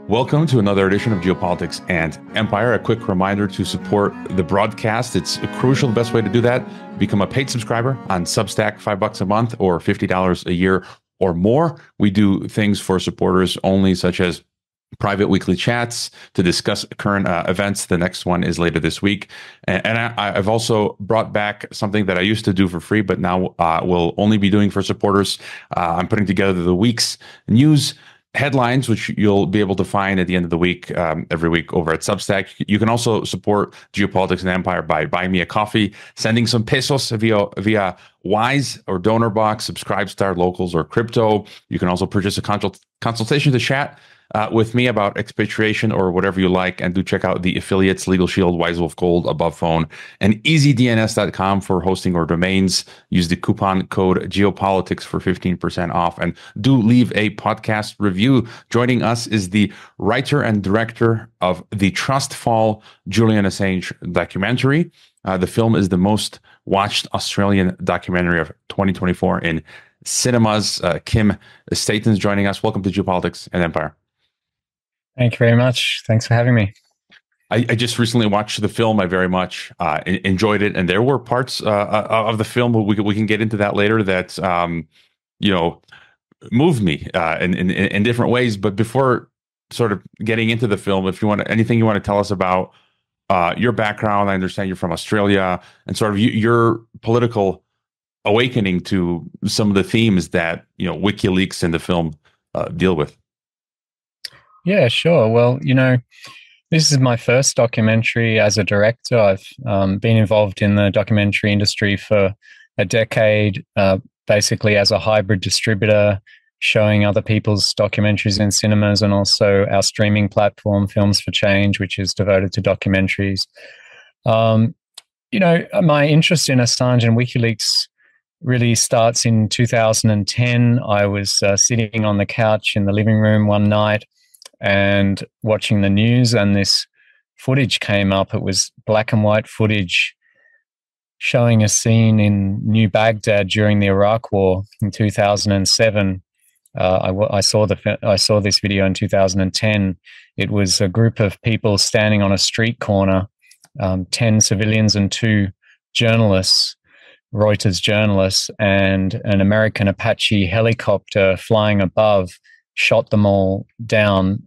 Welcome to another edition of Geopolitics and Empire. A quick reminder to support the broadcast. It's crucial. The best way to do that, become a paid subscriber on Substack, $5 a month or $50 a year or more. We do things for supporters only, such as private weekly chats to discuss current events. The next one is later this week. And I've also brought back something that I used to do for free, but now will only be doing for supporters. I'm putting together the week's news headlines, which you'll be able to find at the end of the week, every week over at Substack. You can also support Geopolitics and Empire by buying me a coffee, sending some pesos via Wise or Donor Box, Subscribestar, Locals, or Crypto. You can also purchase a consultation to chat with me about expatriation or whatever you like, and do check out the affiliates Legal Shield, Wise Wolf Gold, Above Phone, and EasyDNS.com for hosting or domains. Use the coupon code Geopolitics for 15% off, and do leave a podcast review. Joining us is the writer and director of the Trust Fall Julian Assange documentary. The film is the most watched Australian documentary of 2024 in cinemas. Kym Staton is joining us. Welcome to Geopolitics and Empire. Thank you very much. Thanks for having me. I just recently watched the film. I very much enjoyed it, and there were parts of the film we can get into that later that moved me in different ways. But before sort of getting into the film, if you want anything you want to tell us about your background, I understand you're from Australia, and sort of your political awakening to some of the themes that WikiLeaks and the film deal with. Yeah, sure. Well, this is my first documentary as a director. I've been involved in the documentary industry for a decade, basically as a hybrid distributor, showing other people's documentaries in cinemas, and also our streaming platform, Films for Change, which is devoted to documentaries. My interest in Assange and WikiLeaks really starts in 2010. I was sitting on the couch in the living room one night and watching the news, and this footage came up. It was black and white footage showing a scene in New Baghdad during the Iraq War in 2007. I saw this video in 2010. It was a group of people standing on a street corner, 10 civilians and 2 journalists, Reuters journalists, and an American Apache helicopter flying above shot them all down.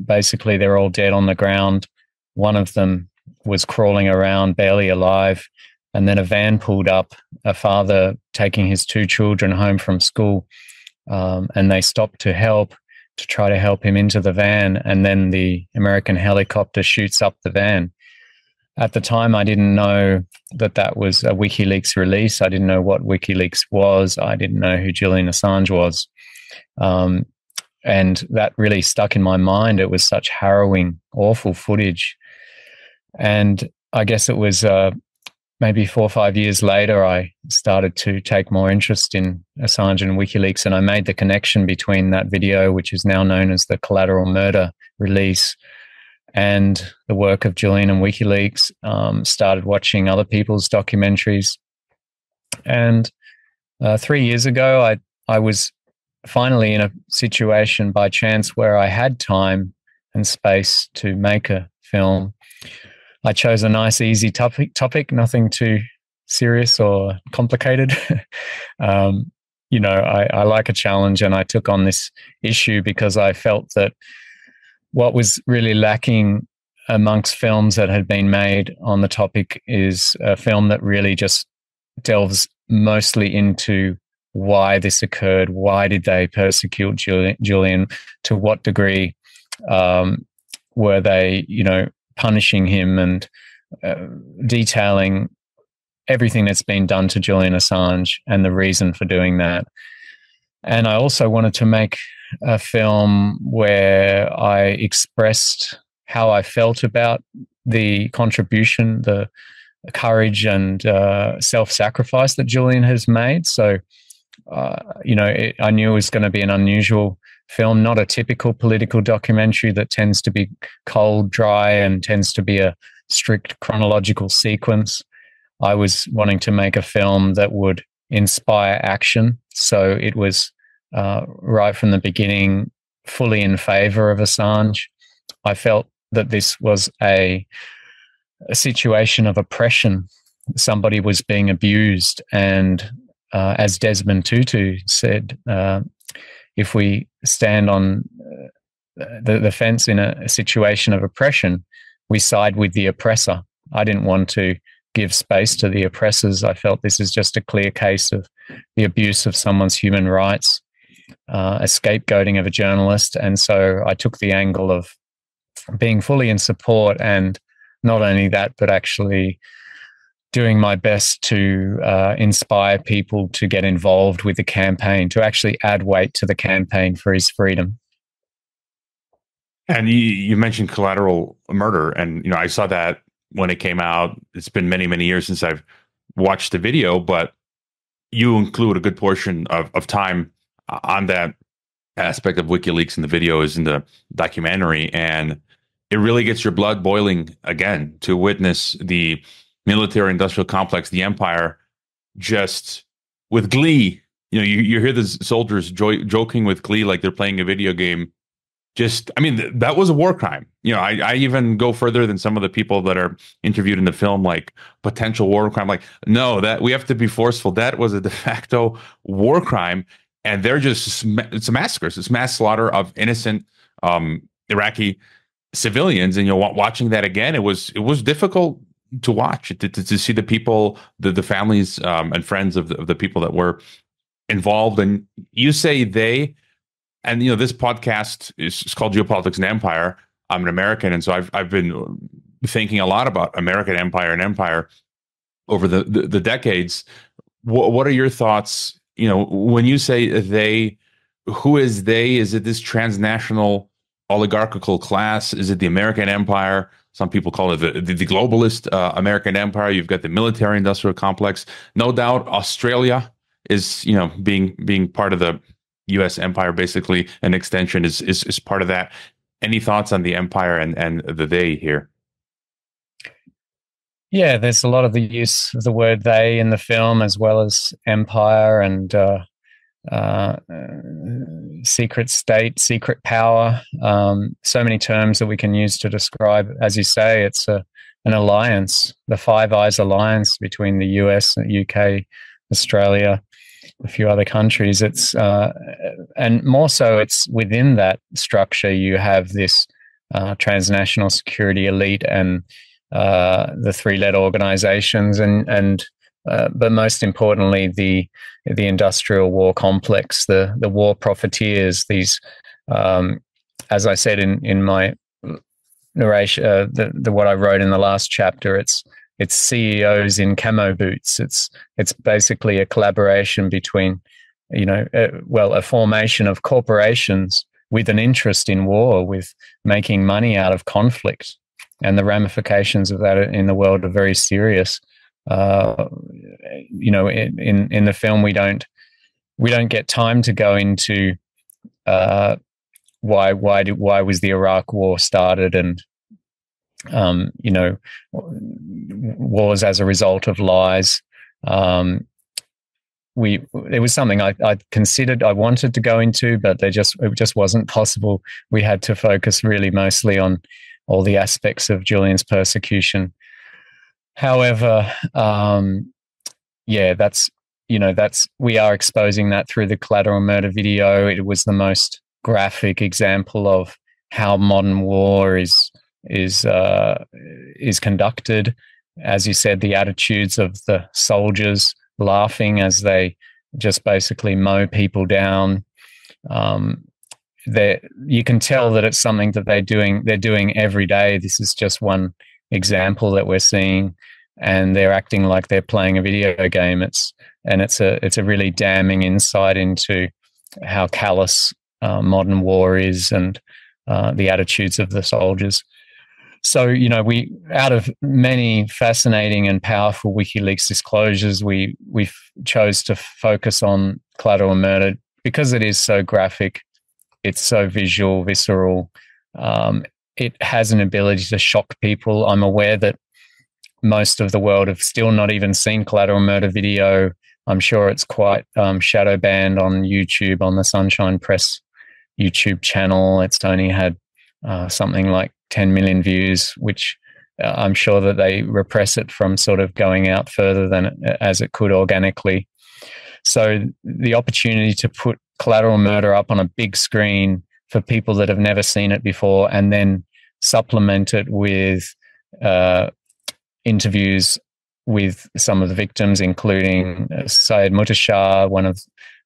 Basically, they're all dead on the ground. One of them was crawling around, barely alive. And then a van pulled up, a father taking his 2 children home from school. And they stopped to try to help him into the van. And then the American helicopter shoots up the van. At the time, I didn't know that was a WikiLeaks release. I didn't know what WikiLeaks was. I didn't know who Julian Assange was. And that really stuck in my mind. It was such harrowing, awful footage. And I guess it was maybe 4 or 5 years later, I started to take more interest in Assange and WikiLeaks, and I made the connection between that video, which is now known as the Collateral Murder release, and the work of Julian and WikiLeaks. Started watching other people's documentaries. And 3 years ago, I was finally in a situation by chance where I had time and space to make a film. I chose a nice, easy topic, nothing too serious or complicated. I like a challenge, and I took on this issue because I felt that what was really lacking amongst films that had been made on the topic is a film that really just delves mostly into why this occurred. Why did they persecute Julian? To what degree were they, punishing him, and detailing everything that's been done to Julian Assange and the reason for doing that. And I also wanted to make a film where I expressed how I felt about the contribution, the courage and self-sacrifice that Julian has made. So I knew it was going to be an unusual film, not a typical political documentary that tends to be cold, dry, and tends to be a strict chronological sequence. I was wanting to make a film that would inspire action. So it was right from the beginning fully in favor of Assange. I felt that this was a situation of oppression. Somebody was being abused, and as Desmond Tutu said, if we stand on the fence in a situation of oppression, we side with the oppressor. I didn't want to give space to the oppressors. I felt this is just a clear case of the abuse of someone's human rights, a scapegoating of a journalist. And so I took the angle of being fully in support, and not only that, but actually doing my best to inspire people to get involved with the campaign, to actually add weight to the campaign for his freedom. And you mentioned Collateral Murder, and I saw that when it came out. It's been many, many years since I've watched the video, but you include a good portion of time on that aspect of WikiLeaks, and the video is in the documentary, and it really gets your blood boiling again to witness the military-industrial complex, the empire, just with glee. You hear the soldiers joking with glee like they're playing a video game. That was a war crime. I even go further than some of the people that are interviewed in the film, like potential war crime. Like, no, that we have to be forceful. That was a de facto war crime. And they're it's a massacre. It's mass slaughter of innocent Iraqi civilians. And watching that again, it was difficult to watch, to see the people, the families and friends of the people that were involved. And you say they. And this podcast is called Geopolitics and Empire. I'm an American, and so I've been thinking a lot about American empire and empire over the decades. What are your thoughts? When you say they, who is they? Is it this transnational oligarchical class? Is it the American empire? Some people call it the globalist American empire. You've got the military-industrial complex. No doubt, Australia is being part of the U.S. empire, basically an extension is part of that. Any thoughts on the empire and the they here? Yeah, there's a lot of the use of the word they in the film, as well as empire and secret state, secret power. So many terms that we can use to describe. As you say, it's an alliance, the Five Eyes alliance between the US, UK, Australia, a few other countries. It's and more so, it's within that structure you have this transnational security elite and the three-led organizations, and but most importantly, the industrial war complex, the war profiteers. These, as I said in my narration, the what I wrote in the last chapter, it's CEOs in camo boots. It's basically a collaboration between, a formation of corporations with an interest in war, with making money out of conflict, and the ramifications of that in the world are very serious. In the film, we don't get time to go into why was the Iraq War started, and wars as a result of lies. It was something I considered, I wanted to go into, but it just wasn't possible. We had to focus really mostly on all the aspects of Julian's persecution. However, we are exposing that through the Collateral Murder video. It was the most graphic example of how modern war is conducted. As you said, the attitudes of the soldiers laughing as they just basically mow people down. You can tell that it's something that they're doing every day. This is just one example that we're seeing, and they're acting like they're playing a video game. It's a really damning insight into how callous modern war is, and the attitudes of the soldiers. So, we, out of many fascinating and powerful WikiLeaks disclosures, we chose to focus on Collateral Murder because it is so graphic, it's so visual, visceral. It has an ability to shock people. I'm aware that most of the world have still not even seen Collateral Murder video. I'm sure it's quite shadow banned on YouTube, on the Sunshine Press YouTube channel. It's only had something like 10 million views, which I'm sure that they repress it from sort of going out further than as it could organically. So the opportunity to put Collateral Murder up on a big screen for people that have never seen it before, and then supplement it with interviews with some of the victims, including Syed Mutashar, one of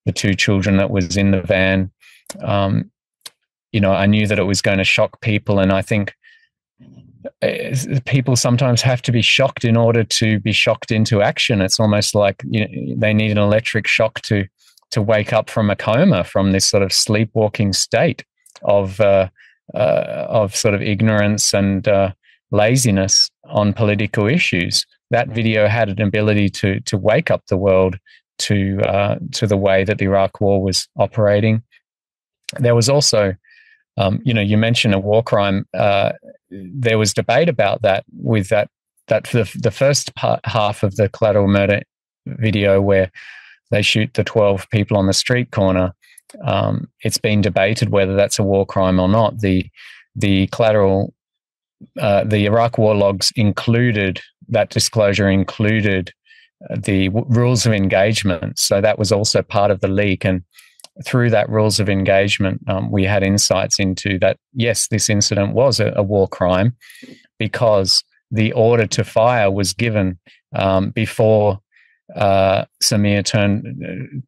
the two children that was in the van. I knew that it was going to shock people, and I think people sometimes have to be shocked in order to be shocked into action. It's almost like they need an electric shock to wake up from a coma, from this sort of sleepwalking state of sort of ignorance and laziness on political issues. That video had an ability to wake up the world to the way that the Iraq War was operating. There was also, you mentioned a war crime. There was debate about that with that the first half of the Collateral Murder video, where they shoot the 12 people on the street corner. It's been debated whether that's a war crime or not. The Iraq war logs included, that disclosure included the rules of engagement. So that was also part of the leak. And through that rules of engagement, we had insights into that, yes, this incident was a war crime, because the order to fire was given before Samir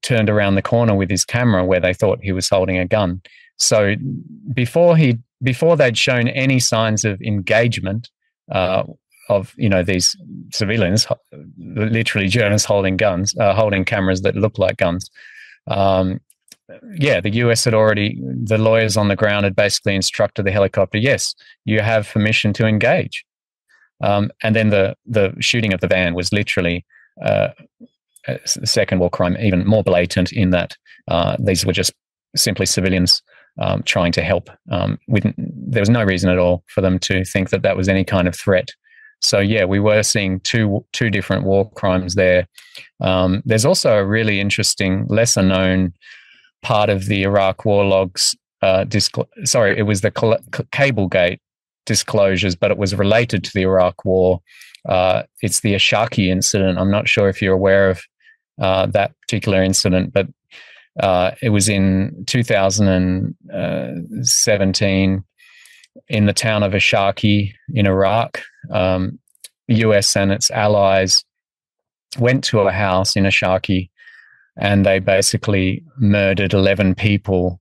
turned around the corner with his camera, where they thought he was holding a gun. So before they'd shown any signs of engagement of these civilians, literally journalists holding guns, holding cameras that looked like guns. The US had already, the lawyers on the ground had basically instructed the helicopter, yes, you have permission to engage. And then the shooting of the van was literally a second war crime, even more blatant in that these were just simply civilians trying to help. There was no reason at all for them to think that that was any kind of threat. So yeah, we were seeing two different war crimes there. There's also a really interesting, lesser known part of the Iraq war logs. It was the Cablegate disclosures, but it was related to the Iraq war. It's the Ashaki incident. I'm not sure if you're aware of that particular incident, but it was in 2017 in the town of Ashaki in Iraq. The US and its allies went to a house in Ashaki, and they basically murdered 11 people,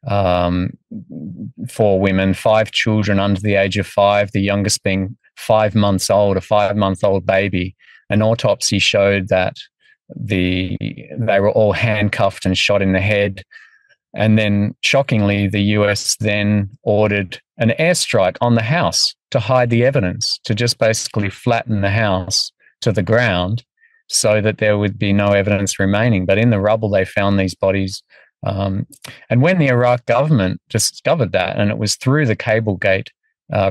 4 women, 5 children under the age of 5, the youngest being 5 months old, a 5-month-old baby. An autopsy showed that they were all handcuffed and shot in the head. And then, shockingly, the US then ordered an airstrike on the house to hide the evidence, to just basically flatten the house to the ground so that there would be no evidence remaining. But in the rubble, they found these bodies. And when the Iraq government discovered that, and it was through the Cablegate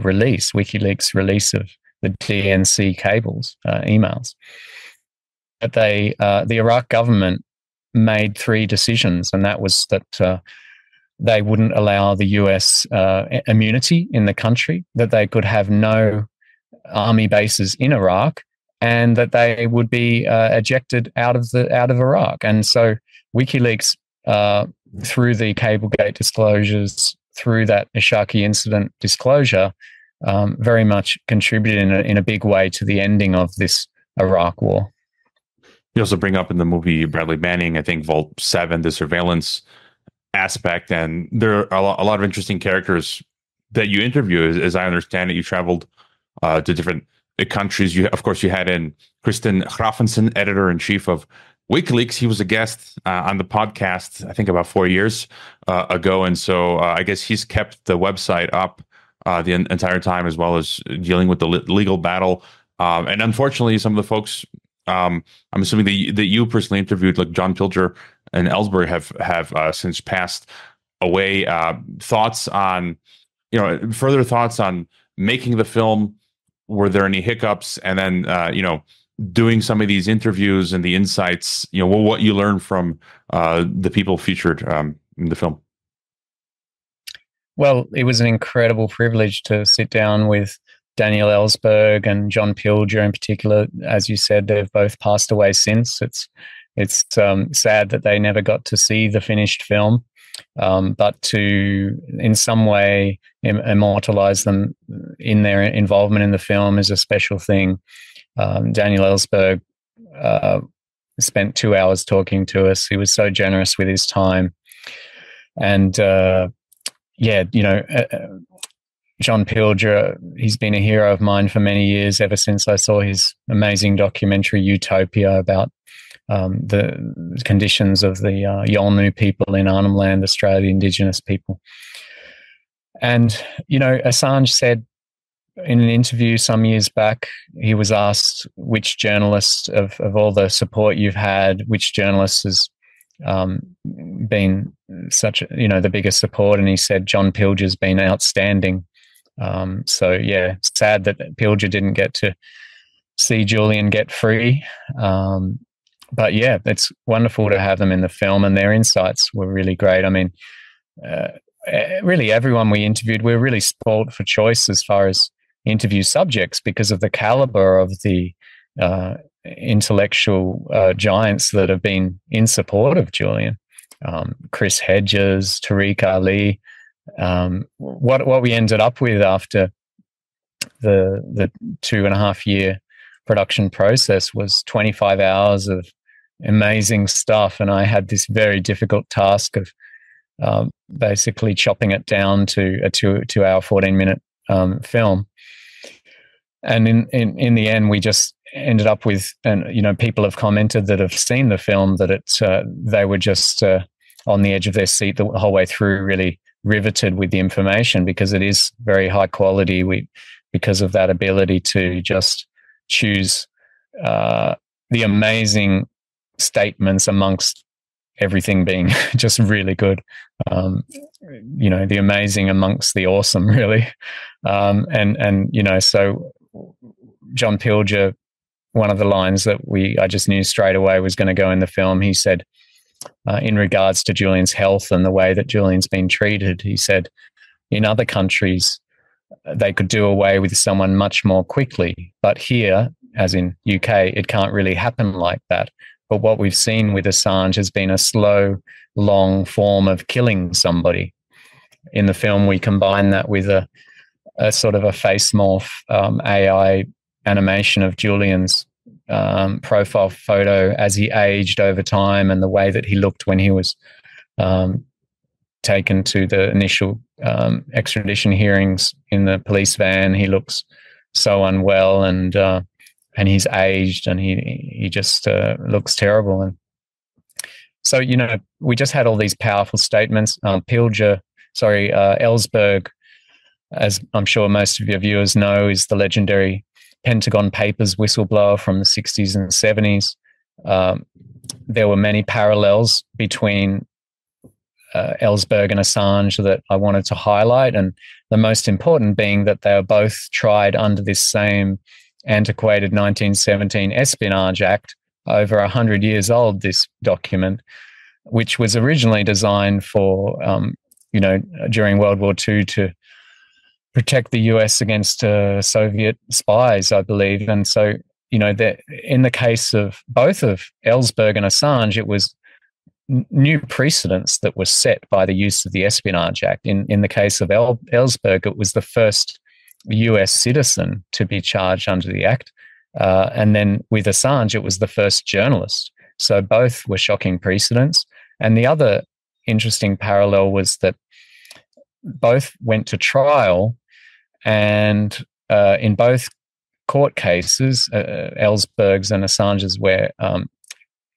release, WikiLeaks release of the DNC cables, emails, that the Iraq government made 3 decisions, and that was that they wouldn't allow the US immunity in the country, that they could have no army bases in Iraq, and that they would be ejected out of Iraq. And so WikiLeaks, through the Cablegate disclosures, through that Ashaki incident disclosure, very much contributed in a big way to the ending of this Iraq war. You also bring up in the movie Bradley Manning, I think, Vault 7, the surveillance aspect, and there are a lot of interesting characters that you interview. As I understand it, you traveled to different countries. You had in Kristen Hrafnsson, editor-in-chief of WikiLeaks. He was a guest on the podcast, I think, about 4 years ago, and so I guess he's kept the website up the entire time, as well as dealing with the legal battle. And unfortunately, some of the folks, I'm assuming that you personally interviewed, like John Pilger and Ellsberg, have since passed away. Thoughts on, further thoughts on making the film? Were there any hiccups? And then, doing some of these interviews and the insights, what you learned from the people featured in the film? Well, it was an incredible privilege to sit down with Daniel Ellsberg and John Pilger in particular. As you said, they've both passed away since. It's sad that they never got to see the finished film, but to in some way immortalize them in their involvement in the film is a special thing. Daniel Ellsberg spent 2 hours talking to us. He was so generous with his time. And John Pilger, he's been a hero of mine for many years, ever since I saw his amazing documentary Utopia about the conditions of the Yolngu people in Arnhem Land, Australia, the Indigenous people. And, Assange said in an interview some years back, he was asked which journalist of all the support you've had, which journalist has been such the biggest support, and he said John Pilger's been outstanding. Sad that Pilger didn't get to see Julian get free, but yeah, it's wonderful to have them in the film, and their insights were really great. I mean, really everyone we interviewed, we're really spoiled for choice as far as interview subjects because of the caliber of the intellectual giants that have been in support of Julian. Chris Hedges, Tariq Ali. What we ended up with after the 2.5 year production process was 25 hours of amazing stuff, and I had this very difficult task of basically chopping it down to a 2 hour 14-minute film. And in the end, we just ended up with, and people have commented that have seen the film that they were just on the edge of their seat the whole way through, really riveted with the information, because it is very high quality. Because of that ability to just choose the amazing statements amongst everything being just really good. The amazing amongst the awesome, really. So John Pilger, one of the lines that I just knew straight away was going to go in the film. He said, in regards to Julian's health and the way that Julian's been treated, he said, in other countries, they could do away with someone much more quickly. But here, as in UK, it can't really happen like that. But what we've seen with Assange has been a slow, long form of killing somebody. In the film, we combine that with a sort of a face morph AI animation of Julian's profile photo as he aged over time, and the way that he looked when he was taken to the initial extradition hearings in the police van. He looks so unwell, and he's aged, and he just looks terrible. And so, we just had all these powerful statements. Ellsberg, as I'm sure most of your viewers know, is the legendary Pentagon Papers whistleblower from the 60s and 70s. There were many parallels between Ellsberg and Assange that I wanted to highlight, and the most important being that they were both tried under this same antiquated 1917 Espionage Act, over 100 years old, this document, which was originally designed for, during World War II to protect the US against Soviet spies, I believe. And so, in the case of both of Ellsberg and Assange, it was new precedents that were set by the use of the Espionage Act. In the case of Ellsberg, it was the first US citizen to be charged under the Act. And then with Assange, it was the first journalist. So both were shocking precedents. And the other interesting parallel was that both went to trial, and in both court cases, Ellsberg's and Assange's, where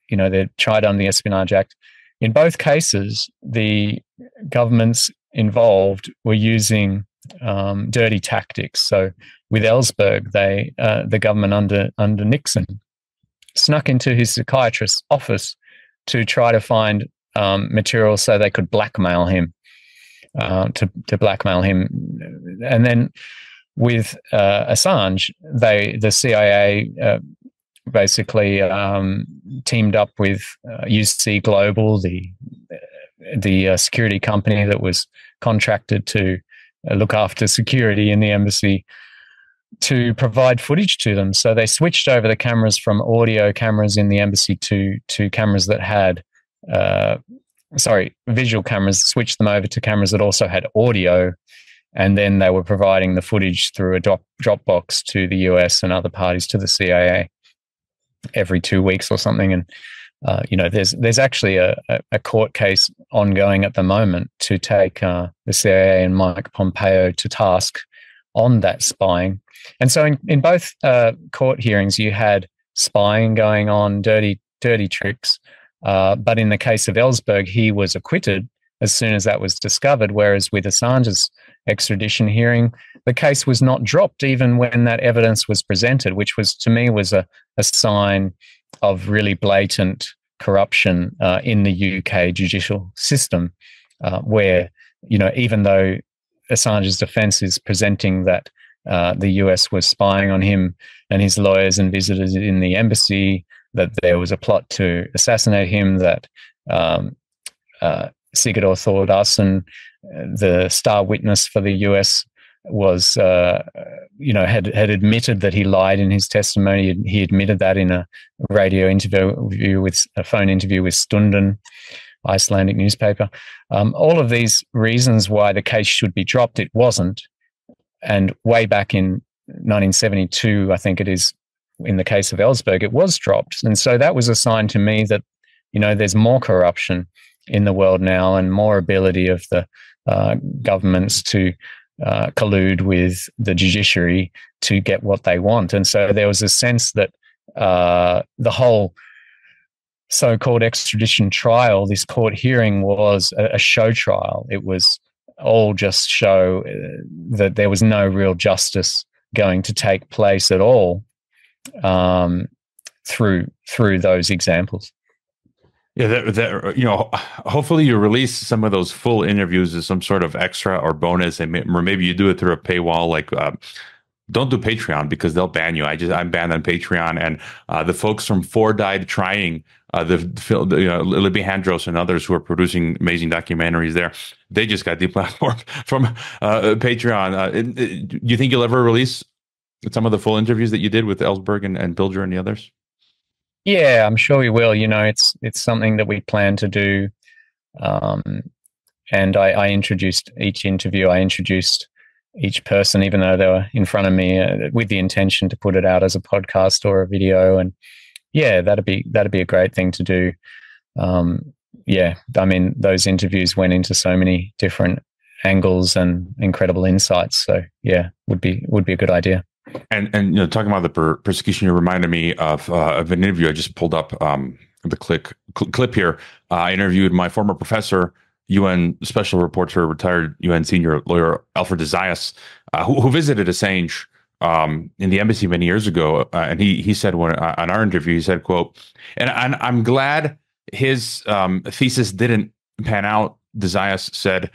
they're tried under the Espionage Act. In both cases, the governments involved were using dirty tactics. So with Ellsberg, the government under Nixon snuck into his psychiatrist's office to try to find material so they could blackmail him, to blackmail him. And then with Assange, the CIA basically teamed up with UC Global, the the security company that was contracted to look after security in the embassy to provide footage to them. So they switched over the cameras from audio cameras in the embassy to cameras that had, visual cameras, switched them over to cameras that also had audio. And then they were providing the footage through a Dropbox to the US and other parties to the CIA every 2 weeks or something. And there's actually a court case ongoing at the moment to take the CIA and Mike Pompeo to task on that spying. And so in both court hearings, you had spying going on, dirty tricks. But in the case of Ellsberg, he was acquitted as soon as that was discovered, whereas with Assange's extradition hearing, the case was not dropped even when that evidence was presented, which was, to me, was a sign of really blatant corruption in the UK judicial system, where, even though Assange's defense is presenting that the US was spying on him and his lawyers and visitors in the embassy, that there was a plot to assassinate him, that Sigurdur Thordarson, the star witness for the US, was, had admitted that he lied in his testimony. He admitted that in a radio interview with a phone interview with Stunden, Icelandic newspaper. All of these reasons why the case should be dropped, it wasn't. And way back in 1972, I think it is, in the case of Ellsberg, it was dropped. And so that was a sign to me that, there's more corruption in the world now and more ability of the governments to collude with the judiciary to get what they want. And so there was a sense that the whole so-called extradition trial, this court hearing, was a show trial. It was all just show that there was no real justice going to take place at all through those examples. Yeah, hopefully you release some of those full interviews as some sort of extra or bonus, or maybe you do it through a paywall. Like, don't do Patreon because they'll ban you. I'm banned on Patreon, and the folks from For Died Trying, Libby Handros and others who are producing amazing documentaries there, they just got deplatformed from Patreon. Do you think you'll ever release some of the full interviews that you did with Ellsberg and Pilger and the others? Yeah, I'm sure we will. It's something that we plan to do. And I introduced each interview. I introduced each person, even though they were in front of me, with the intention to put it out as a podcast or a video. And yeah, that'd be a great thing to do. Those interviews went into so many different angles and incredible insights. So yeah, would be a good idea. And talking about the persecution, you reminded me of an interview I just pulled up. The clip here. I interviewed my former professor, UN special rapporteur, retired UN senior lawyer Alfred de Zayas, who visited Assange in the embassy many years ago, and he said on our interview, he said, quote, and I'm glad his thesis didn't pan out. De Zayas said,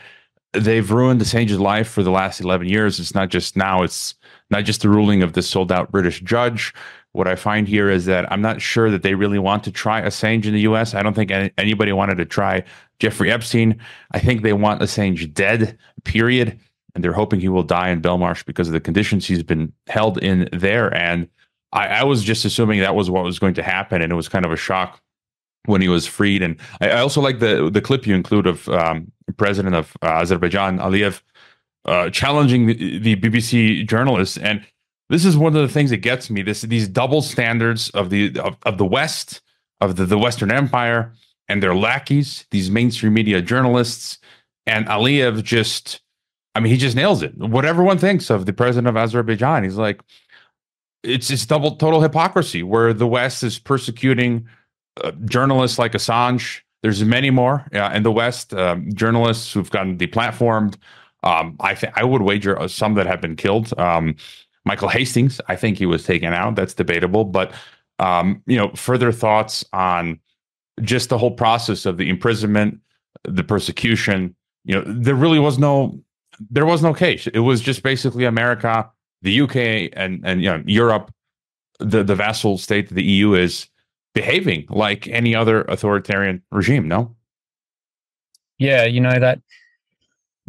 they've ruined Assange's life for the last 11 years. It's not just now. It's not just the ruling of this sold-out British judge. What I find here is that I'm not sure that they really want to try Assange in the U.S. I don't think anybody wanted to try Jeffrey Epstein. I think they want Assange dead, period. And they're hoping he will die in Belmarsh because of the conditions he's been held in there. And I was just assuming that was what was going to happen. And it was kind of a shock when he was freed. And I also like the clip you include of President of Azerbaijan, Aliyev, challenging the BBC journalists. And this is one of the things that gets me, these double standards of the West, of the Western Empire, and their lackeys, these mainstream media journalists. And Aliyev he just nails it. What everyone thinks of the president of Azerbaijan, he's like, it's total hypocrisy, where the West is persecuting journalists like Assange. There's many more in the West, journalists who've gotten deplatformed. I would wager some that have been killed. Michael Hastings, I think he was taken out. That's debatable. But, further thoughts on just the whole process of the imprisonment, the persecution. There was no case. It was just basically America, the UK, and Europe, the vassal state that the EU is, behaving like any other authoritarian regime. No? Yeah,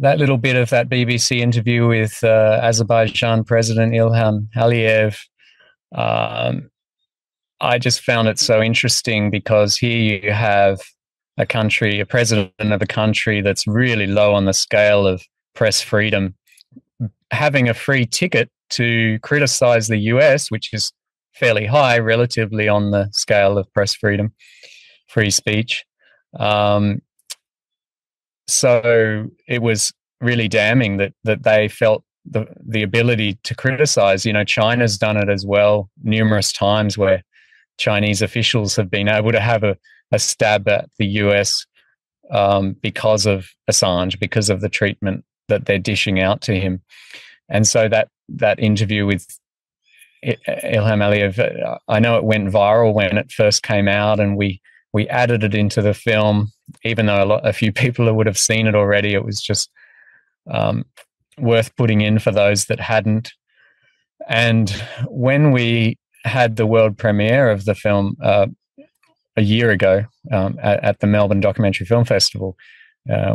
that little bit of that BBC interview with Azerbaijan President Ilham Aliyev, I just found it so interesting because here you have a president of a country that's really low on the scale of press freedom, having a free ticket to criticize the US, which is fairly high relatively on the scale of press freedom, free speech. So it was really damning that they felt the ability to criticize. China's done it as well numerous times, where Chinese officials have been able to have a stab at the US because of Assange, because of the treatment that they're dishing out to him. And so that interview with Ilham Aliyev, I know it went viral when it first came out, and we added it into the film, even though a few people would have seen it already. It was just worth putting in for those that hadn't. And when we had the world premiere of the film a year ago at the Melbourne Documentary Film Festival,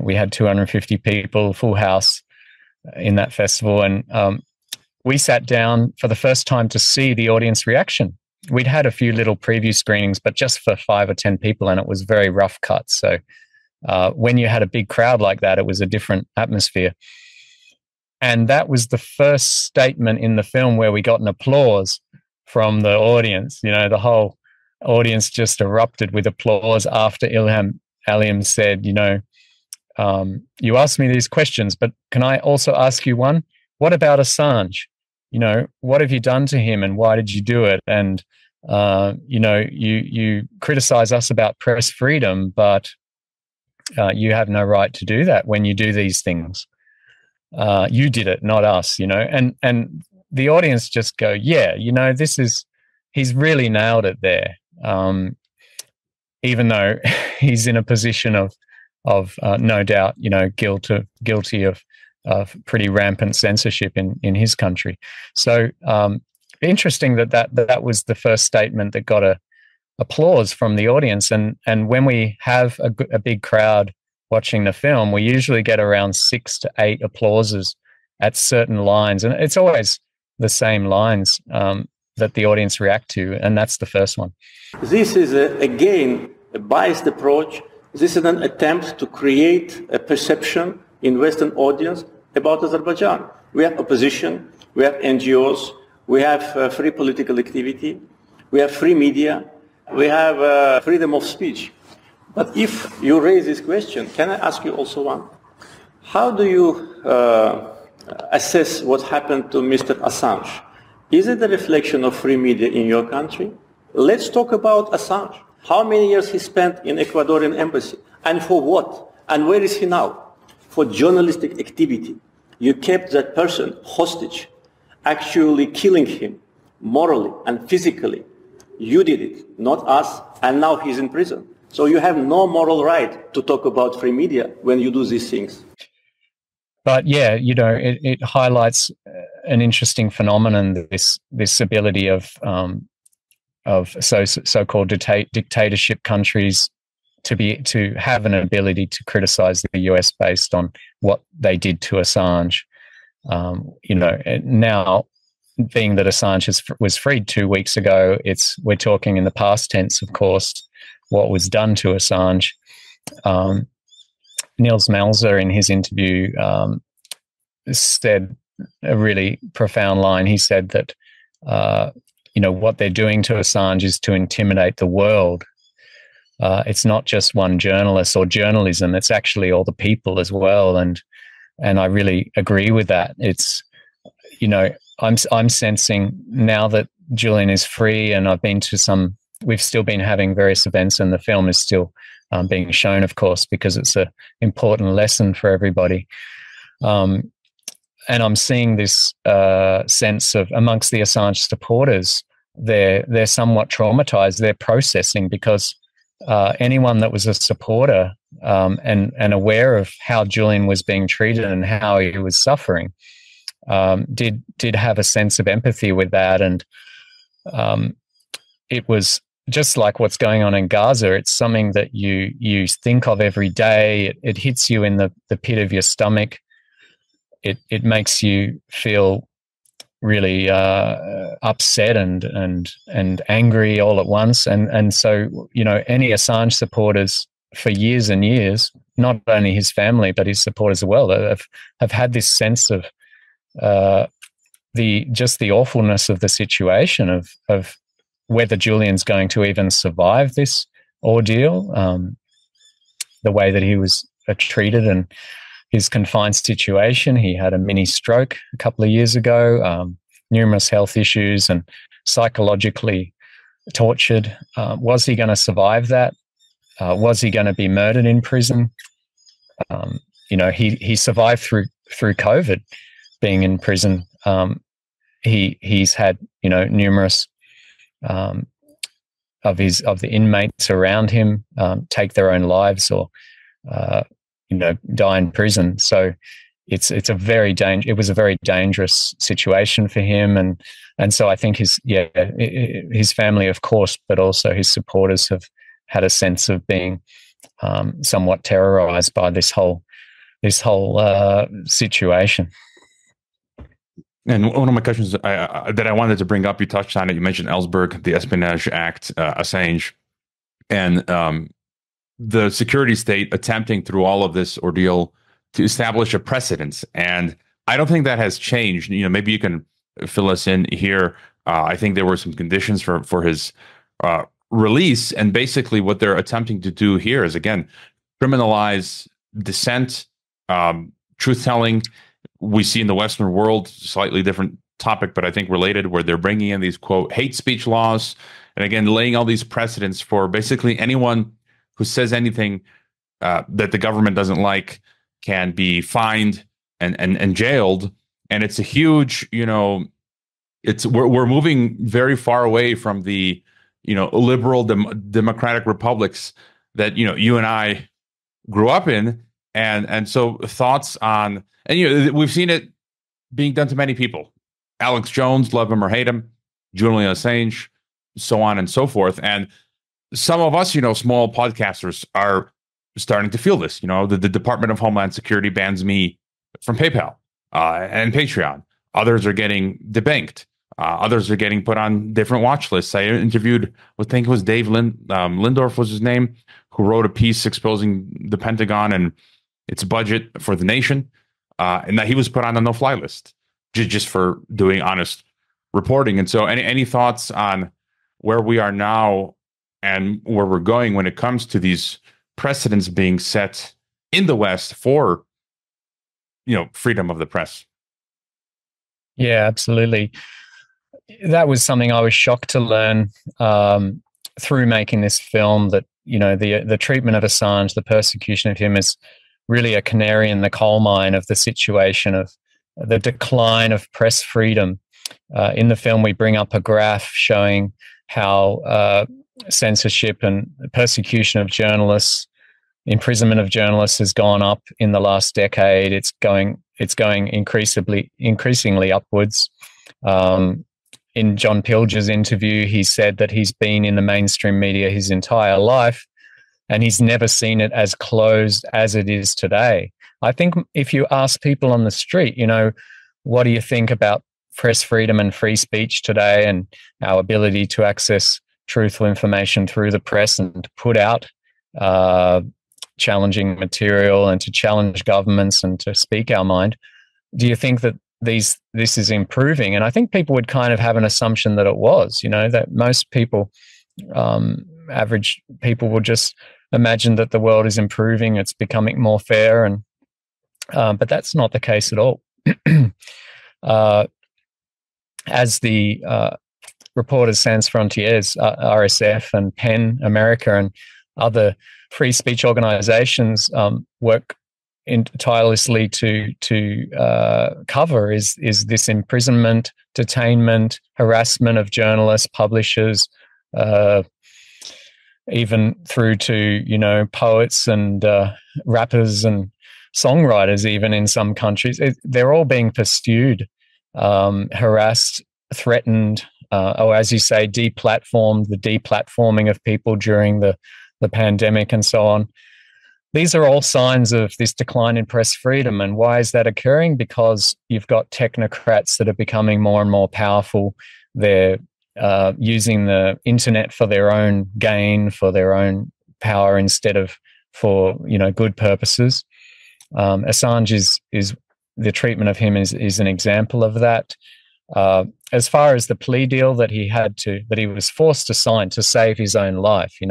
we had 250 people, full house in that festival, and we sat down for the first time to see the audience reaction. We'd had a few little preview screenings, but just for 5 or 10 people, and it was very rough cut. So when you had a big crowd like that, it was a different atmosphere. And that was the first statement in the film where we got an applause from the audience. The whole audience just erupted with applause after Ilham Aliyev said, you asked me these questions, but can I also ask you one? What about Assange? What have you done to him, and why did you do it? And, you criticize us about press freedom, but you have no right to do that when you do these things. You did it, not us, and the audience just go, yeah, he's really nailed it there. Even though he's in a position of no doubt, guilty of pretty rampant censorship in his country. So interesting that was the first statement that got applause from the audience. And when we have a big crowd watching the film, we usually get around 6 to 8 applauses at certain lines, and it's always the same lines that the audience react to, and that's the first one. This is again a biased approach. This is an attempt to create a perception in Western audience about Azerbaijan. We have opposition, we have NGOs, we have free political activity, we have free media, we have freedom of speech. But if you raise this question, can I ask you also one? How do you assess what happened to Mr. Assange? Is it a reflection of free media in your country? Let's talk about Assange. How many years he spent in Ecuadorian embassy? And for what? And where is he now? For journalistic activity. You kept that person hostage, actually killing him morally and physically. You did it, not us, and now he's in prison. So you have no moral right to talk about free media when you do these things. But yeah, it highlights an interesting phenomenon, this ability of so-called dictatorship countries to have an ability to criticize the US based on what they did to Assange. Now, being that Assange was freed 2 weeks ago, we're talking in the past tense, of course, what was done to Assange. Niels Melzer, in his interview, said a really profound line. He said that what they're doing to Assange is to intimidate the world. It's not just one journalist or journalism; it's actually all the people as well. And I really agree with that. It's I'm sensing now that Julian is free, and I've been to we've still been having various events, and the film is still being shown, of course, because it's an important lesson for everybody. And I'm seeing this sense of, amongst the Assange supporters, they're somewhat traumatized. They're processing because anyone that was a supporter and aware of how Julian was being treated and how he was suffering did have a sense of empathy with that. And it was just like what's going on in Gaza, it's something that you think of every day. It hits you in the pit of your stomach. It makes you feel really upset and angry all at once. And so, you know, any Assange supporters for years and years, not only his family but his supporters as well, have had this sense of the awfulness of the situation, of whether Julian's going to even survive this ordeal, the way that he was treated and his confined situation. He had a mini stroke a couple of years ago, numerous health issues, and psychologically tortured. Was he going to survive that? Was he going to be murdered in prison? You know, he survived through COVID, being in prison. He's had, you know, numerous of the inmates around him take their own lives or you know, die in prison. So it was a very dangerous situation for him, and so I think his family, of course, but also his supporters have had a sense of being somewhat terrorized by this whole situation. And one of my questions that I wanted to bring up, you touched on it. You mentioned Ellsberg, the Espionage Act, Assange, and the security state attempting through all of this ordeal to establish a precedent. And I don't think that has changed. You know, maybe you can fill us in here. I think there were some conditions for his release, and basically what they're attempting to do here is, again, criminalize dissent, truth-telling. We see in the Western world, slightly different topic, but I think related, where they're bringing in these, quote, hate speech laws, and again, laying all these precedents for basically anyone who says anything that the government doesn't like can be fined and jailed. And it's a huge, you know, we're moving very far away from the, you know, liberal democratic republics that, you know, you and I grew up in. And so thoughts on, and, you know, we've seen it being done to many people. Alex Jones, love him or hate him, Julian Assange, so on and so forth. And some of us, you know, small podcasters are starting to feel this. You know, the Department of Homeland Security bans me from PayPal and Patreon. Others are getting debanked. Others are getting put on different watch lists. I interviewed, I think it was Dave Lindorf was his name, who wrote a piece exposing the Pentagon and its budget for the nation, and that he was put on a no-fly list just for doing honest reporting. And so any thoughts on where we are now and where we're going when it comes to these precedents being set in the West for, you know, freedom of the press? Yeah, absolutely. That was something I was shocked to learn through making this film, that, you know, the treatment of Assange, the persecution of him, is really a canary in the coal mine of the situation of the decline of press freedom. In the film, we bring up a graph showing how censorship and persecution of journalists, imprisonment of journalists, has gone up in the last decade. It's going increasingly upwards. In John Pilger's interview, he said that he's been in the mainstream media his entire life, and he's never seen it as closed as it is today. I think if you ask people on the street, you know, what do you think about press freedom and free speech today, and our ability to access truthful information through the press and to put out challenging material and to challenge governments and to speak our mind, do you think that this is improving? And I think people would kind of have an assumption that it was, you know, that most people, average people, will just imagine that the world is improving, it's becoming more fair, and but that's not the case at all. As the Reporters Sans Frontières, RSF, and PEN America, and other free speech organizations work tirelessly to cover is this imprisonment, detainment, harassment of journalists, publishers, even through to, you know, poets and rappers and songwriters. Even in some countries, they're all being pursued, harassed, threatened, or as you say, deplatformed, the deplatforming of people during the pandemic and so on. These are all signs of this decline in press freedom. And why is that occurring? Because you've got technocrats that are becoming more and more powerful. They're using the internet for their own gain, for their own power, instead of for good purposes. Assange is the treatment of him is an example of that. As far as the plea deal that he was forced to sign to save his own life, he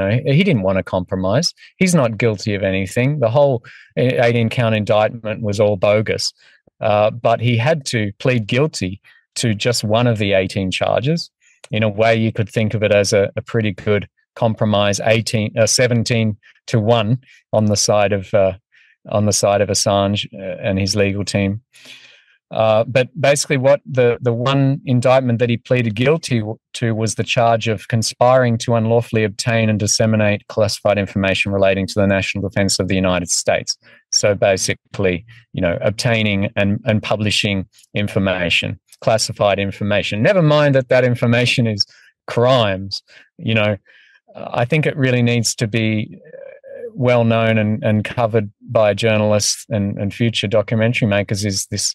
didn't want to compromise. He's not guilty of anything. The whole 18-count indictment was all bogus, but he had to plead guilty to just one of the 18 charges. In a way, you could think of it as a pretty good compromise, 17-1 on the side of Assange and his legal team. But basically what the one indictment that he pleaded guilty to was the charge of conspiring to unlawfully obtain and disseminate classified information relating to the national defense of the United States. So basically, obtaining and publishing information, classified information. Never mind that information is crimes. I think it really needs to be well known and covered by journalists and future documentary makers, is this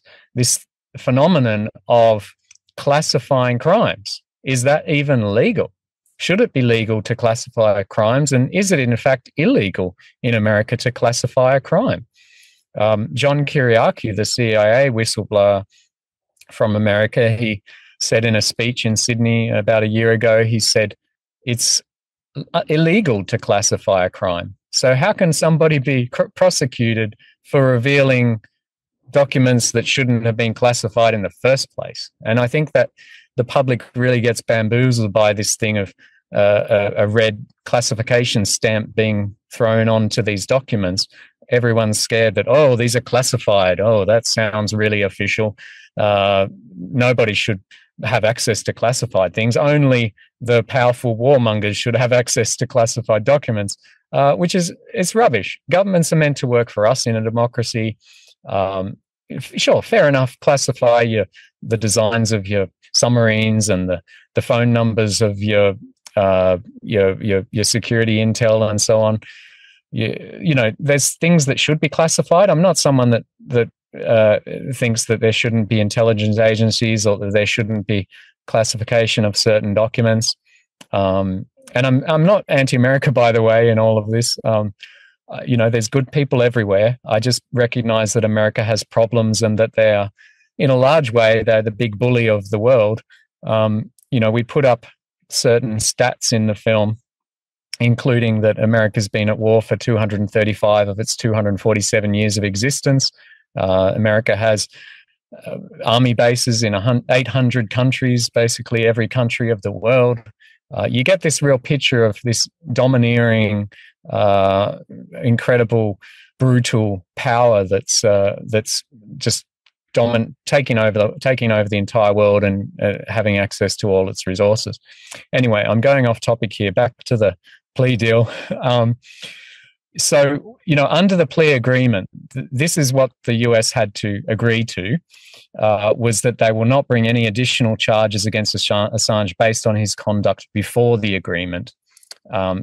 phenomenon of classifying crimes. Is that even legal? Should it be legal to classify crimes? And is it in fact illegal in America to classify a crime? John Kiriakou, the CIA whistleblower from America, he said in a speech in Sydney about a year ago, he said, it's illegal to classify a crime. So how can somebody be prosecuted for revealing documents that shouldn't have been classified in the first place? And I think that the public really gets bamboozled by this thing of a red classification stamp being thrown onto these documents. Everyone's scared that, oh, these are classified. Oh, that sounds really official. Nobody should have access to classified things. Only the powerful warmongers should have access to classified documents. Which it's rubbish. Governments are meant to work for us in a democracy. Sure, fair enough. Classify the designs of your submarines and the phone numbers of your security intel and so on. There's things that should be classified. I'm not someone that thinks that there shouldn't be intelligence agencies or that there shouldn't be classification of certain documents. And I'm not anti-America, by the way, in all of this. There's good people everywhere. I just recognize that America has problems and that they are, in a large way, they're the big bully of the world. We put up certain stats in the film, including that America's been at war for 235 of its 247 years of existence. America has army bases in 800 countries, basically every country of the world. You get this real picture of this domineering, incredible, brutal power that's just taking over the entire world and having access to all its resources. Anyway, I'm going off topic here. Back to the plea deal. So, under the plea agreement, this is what the US had to agree to, was that they will not bring any additional charges against Assange based on his conduct before the agreement.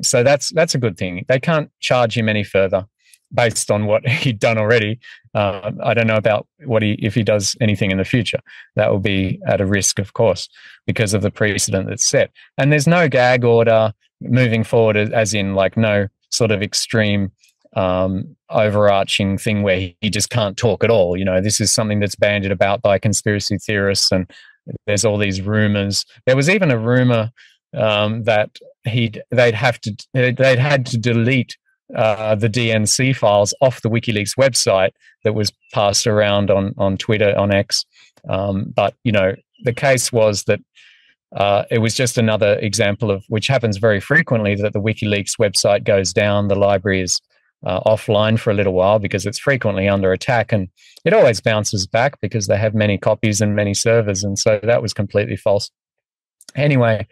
So that's a good thing. They can't charge him any further based on what he'd done already. I don't know about if he does anything in the future. That will be at a risk, of course, because of the precedent that's set. And there's no gag order moving forward, as in like no sort of extreme overarching thing where he just can't talk at all. This is something that's bandied about by conspiracy theorists, and there's all these rumors. There was even a rumor that they'd had to delete the DNC files off the WikiLeaks website that was passed around on Twitter, on X. But the case was that it was just another example of, which happens very frequently, that the WikiLeaks website goes down, the library is offline for a little while because it's frequently under attack, and it always bounces back because they have many copies and many servers, and so that was completely false. Anyway,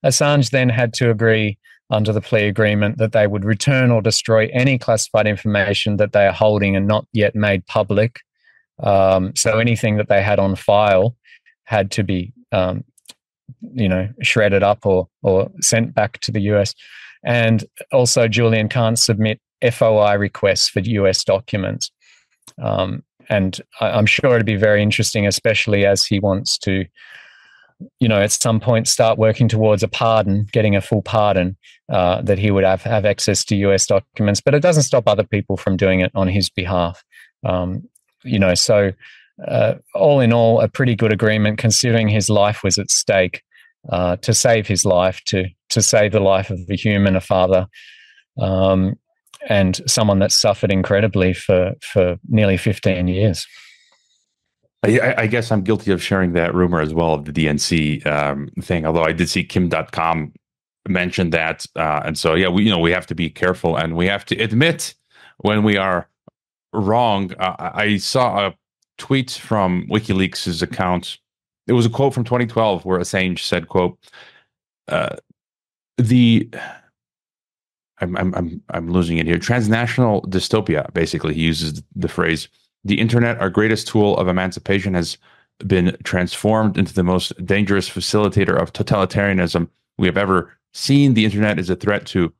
Assange then had to agree under the plea agreement that they would return or destroy any classified information that they are holding and not yet made public. So anything that they had on file had to be shredded up or sent back to the US. And also Julian can't submit FOI requests for US documents. And I'm sure it'd be very interesting, especially as he wants to, at some point start working towards a pardon, getting a full pardon, that he would have access to US documents. But it doesn't stop other people from doing it on his behalf. So all in all, a pretty good agreement considering his life was at stake, to save his life, to save the life of a human, a father, and someone that suffered incredibly for nearly 15 years. I guess I'm guilty of sharing that rumor as well of the DNC thing, although I did see Kym.com mention that. And so, yeah, we have to be careful and we have to admit when we are wrong. I saw a tweet from WikiLeaks' account. It was a quote from 2012 where Assange said, quote, I'm losing it here. Transnational dystopia. Basically, he uses the phrase, the internet, our greatest tool of emancipation, has been transformed into the most dangerous facilitator of totalitarianism we have ever seen. The internet is a threat to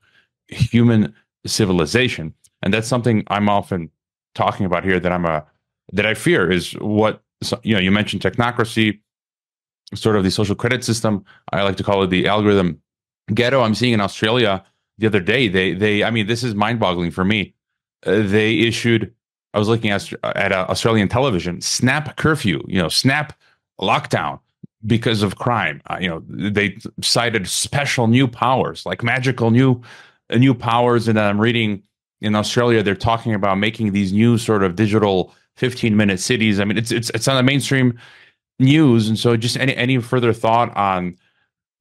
human civilization. And that's something I'm often talking about here that I fear is what, you mentioned technocracy, sort of the social credit system. I like to call it the algorithm ghetto. I'm seeing in Australia the other day, this is mind-boggling for me. They issued, I was looking at Australian television, snap curfew, snap lockdown because of crime. They cited special new powers, like magical new powers. And I'm reading in Australia, they're talking about making these new sort of digital 15-minute cities. I mean, it's on the mainstream news. And so just any further thought on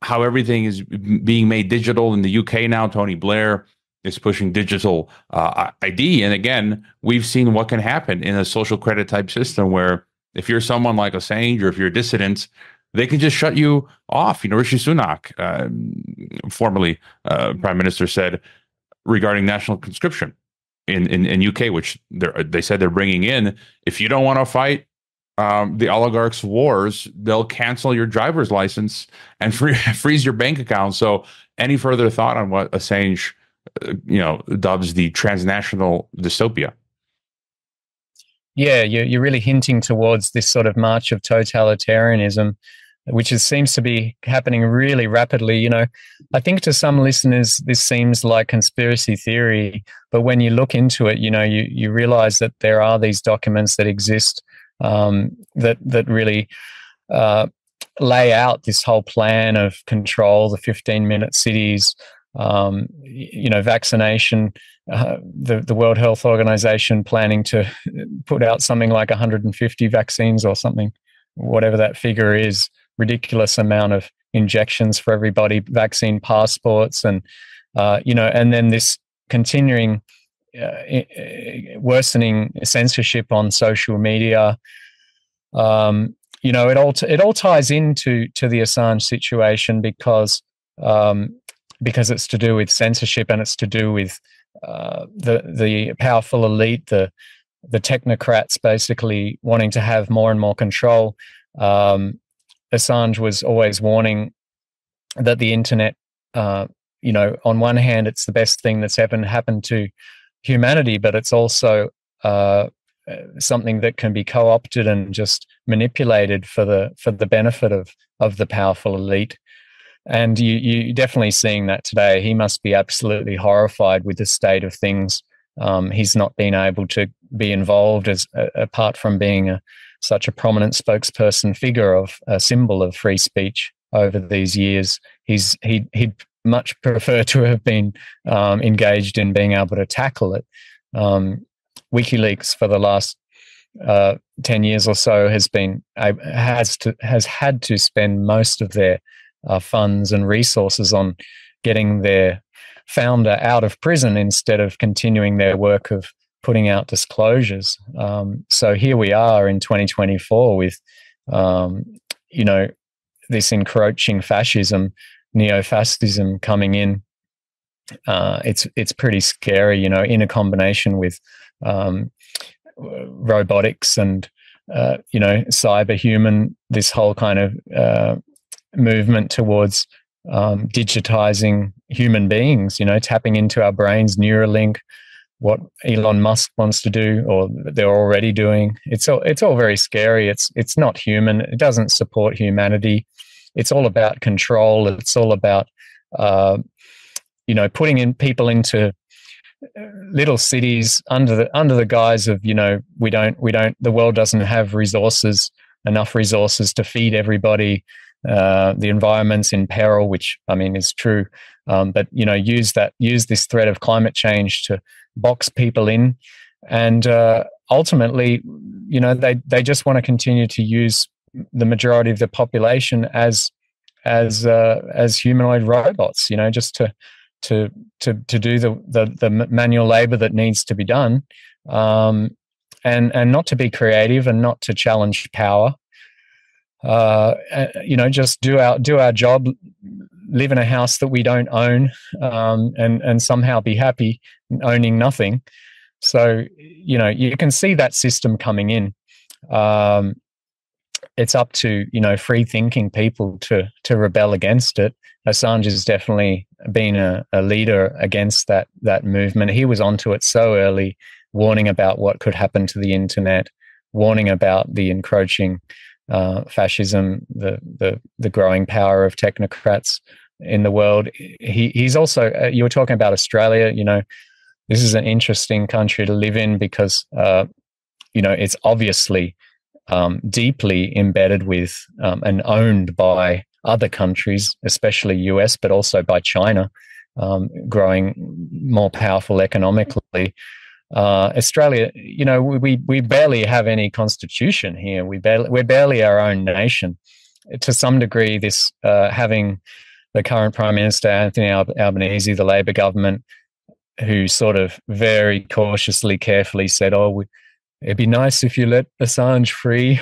how everything is being made digital in the UK now? Tony Blair is pushing digital ID. And again, we've seen what can happen in a social credit type system where if you're someone like Assange or if you're a dissident, they can just shut you off. Rishi Sunak, formerly Prime Minister, said regarding national conscription in UK, which they said they're bringing in, if you don't want to fight the oligarchs' wars, they'll cancel your driver's license and freeze your bank account. So any further thought on what Assange dubs the transnational dystopia? Yeah, you're really hinting towards this sort of march of totalitarianism, which seems to be happening really rapidly. I think to some listeners, this seems like conspiracy theory, but when you look into it, you realize that there are these documents that exist that really lay out this whole plan of control, the 15-minute cities, vaccination, the World Health Organization planning to put out something like 150 vaccines or something, whatever that figure is, ridiculous amount of injections for everybody, vaccine passports, and and then this continuing worsening censorship on social media. It all ties into the Assange situation because it's to do with censorship and it's to do with the powerful elite, the technocrats, basically wanting to have more and more control. Assange was always warning that the internet, on one hand, it's the best thing that's ever happened to humanity, but it's also something that can be co-opted and just manipulated for the benefit of the powerful elite. And you're definitely seeing that today. He must be absolutely horrified with the state of things. He's not been able to be involved apart from being such a prominent spokesperson figure of a symbol of free speech over these years. He'd much prefer to have been engaged in being able to tackle it. WikiLeaks for the last 10 years or so has had to spend most of their funds and resources on getting their founder out of prison instead of continuing their work of putting out disclosures. So here we are in 2024 with, this encroaching fascism, neo-fascism coming in. It's pretty scary, in a combination with robotics and, cyberhuman, this whole kind of movement towards digitizing human beings, tapping into our brains, Neuralink, what Elon Musk wants to do, or they're already doing. It's all very scary. It's not human. It doesn't support humanity. It's all about control. It's all about putting in people into little cities under the guise of the world doesn't have enough resources to feed everybody. The environment's in peril, which I mean is true, but use this threat of climate change to box people in, and ultimately, they just want to continue to use the majority of the population as humanoid robots, just to do the manual labor that needs to be done, and not to be creative and not to challenge power. Just do our job, live in a house that we don't own, and somehow be happy owning nothing. So, you can see that system coming in. It's up to, free thinking people to rebel against it. Assange has definitely been a leader against that movement. He was onto it so early, warning about what could happen to the internet, warning about the encroaching fascism, the growing power of technocrats in the world. He's also, you were talking about Australia, this is an interesting country to live in because, it's obviously deeply embedded with and owned by other countries, especially US, but also by China, growing more powerful economically. Australia, we barely have any constitution here. We're barely our own nation. To some degree, this having the current Prime Minister, Anthony Albanese, the Labor government, who sort of very cautiously, carefully said, it'd be nice if you let Assange free.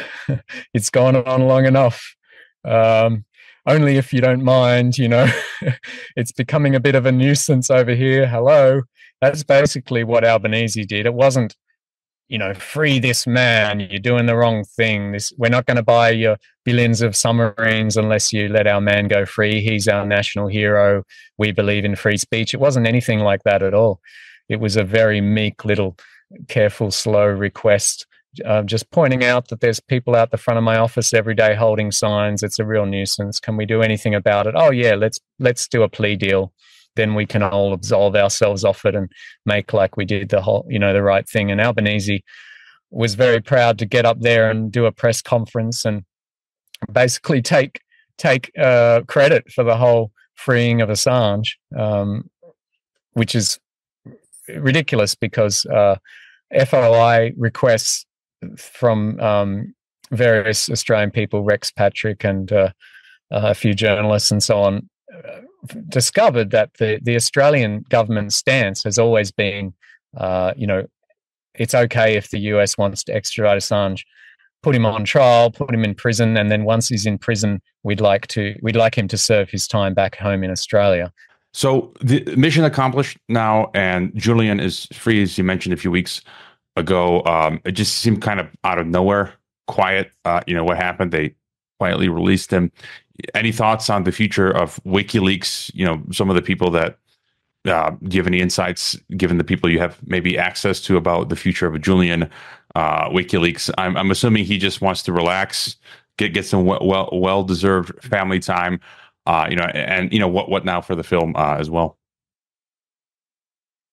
It's gone on long enough. Only if you don't mind, it's becoming a bit of a nuisance over here. Hello. That's basically what Albanese did. It wasn't, free this man, you're doing the wrong thing. We're not going to buy your billions of submarines unless you let our man go free. He's our national hero. We believe in free speech. It wasn't anything like that at all. It was a very meek little, careful, slow request, just pointing out that there's people out the front of my office every day holding signs. It's a real nuisance. Can we do anything about it? Oh yeah, let's do a plea deal. Then we can all absolve ourselves off it and make like we did the whole, the right thing. And Albanese was very proud to get up there and do a press conference and basically take credit for the whole freeing of Assange, which is ridiculous because FOI requests from various Australian people, Rex Patrick and a few journalists and so on, discovered that the Australian government stance has always been, it's okay if the US wants to extradite Assange, put him on trial, put him in prison, and then once he's in prison, we'd like him to serve his time back home in Australia. So the mission accomplished now, and Julian is free, as you mentioned a few weeks ago. It just seemed kind of out of nowhere, quiet. What happened? They quietly released him. Any thoughts on the future of WikiLeaks? Some of the people that do you have any insights, given the people you have maybe access to, about the future of Julian WikiLeaks? I'm assuming he just wants to relax, get some well-deserved family time, and what now for the film as well.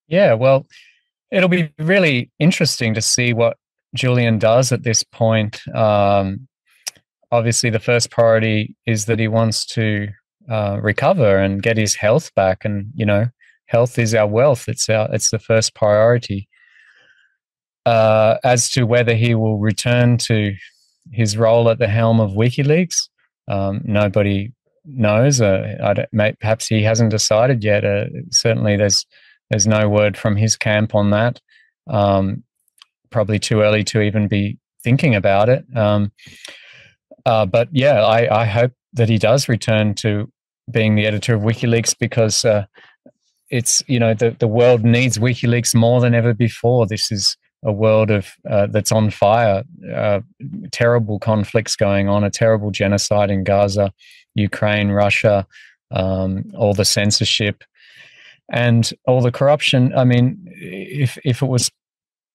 Yeah, well, it'll be really interesting to see what Julian does at this point. Obviously, the first priority is that he wants to recover and get his health back, and health is our wealth. It's the first priority. As to whether he will return to his role at the helm of WikiLeaks, nobody knows. Perhaps he hasn't decided yet. Certainly, there's no word from his camp on that. Probably too early to even be thinking about it. But yeah, I hope that he does return to being the editor of WikiLeaks, because it's the world needs WikiLeaks more than ever before. This is a world of that's on fire, terrible conflicts going on, a terrible genocide in Gaza, Ukraine, Russia, all the censorship and all the corruption. I mean, if it was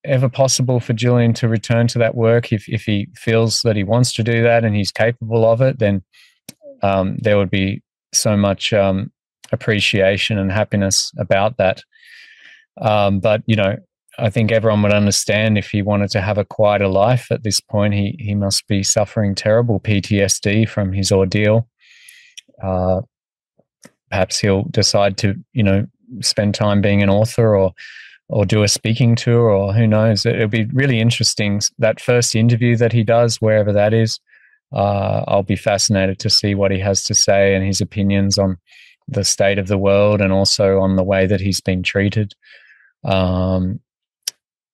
ever possible for Julian to return to that work, if he feels that he wants to do that and he's capable of it, then there would be so much appreciation and happiness about that. But, you know, I think everyone would understand if he wanted to have a quieter life at this point, he must be suffering terrible PTSD from his ordeal. Perhaps he'll decide to, you know, spend time being an author or do a speaking tour, or who knows. It'll be really interesting. That first interview that he does, wherever that is, I'll be fascinated to see what he has to say and his opinions on the state of the world and also on the way that he's been treated.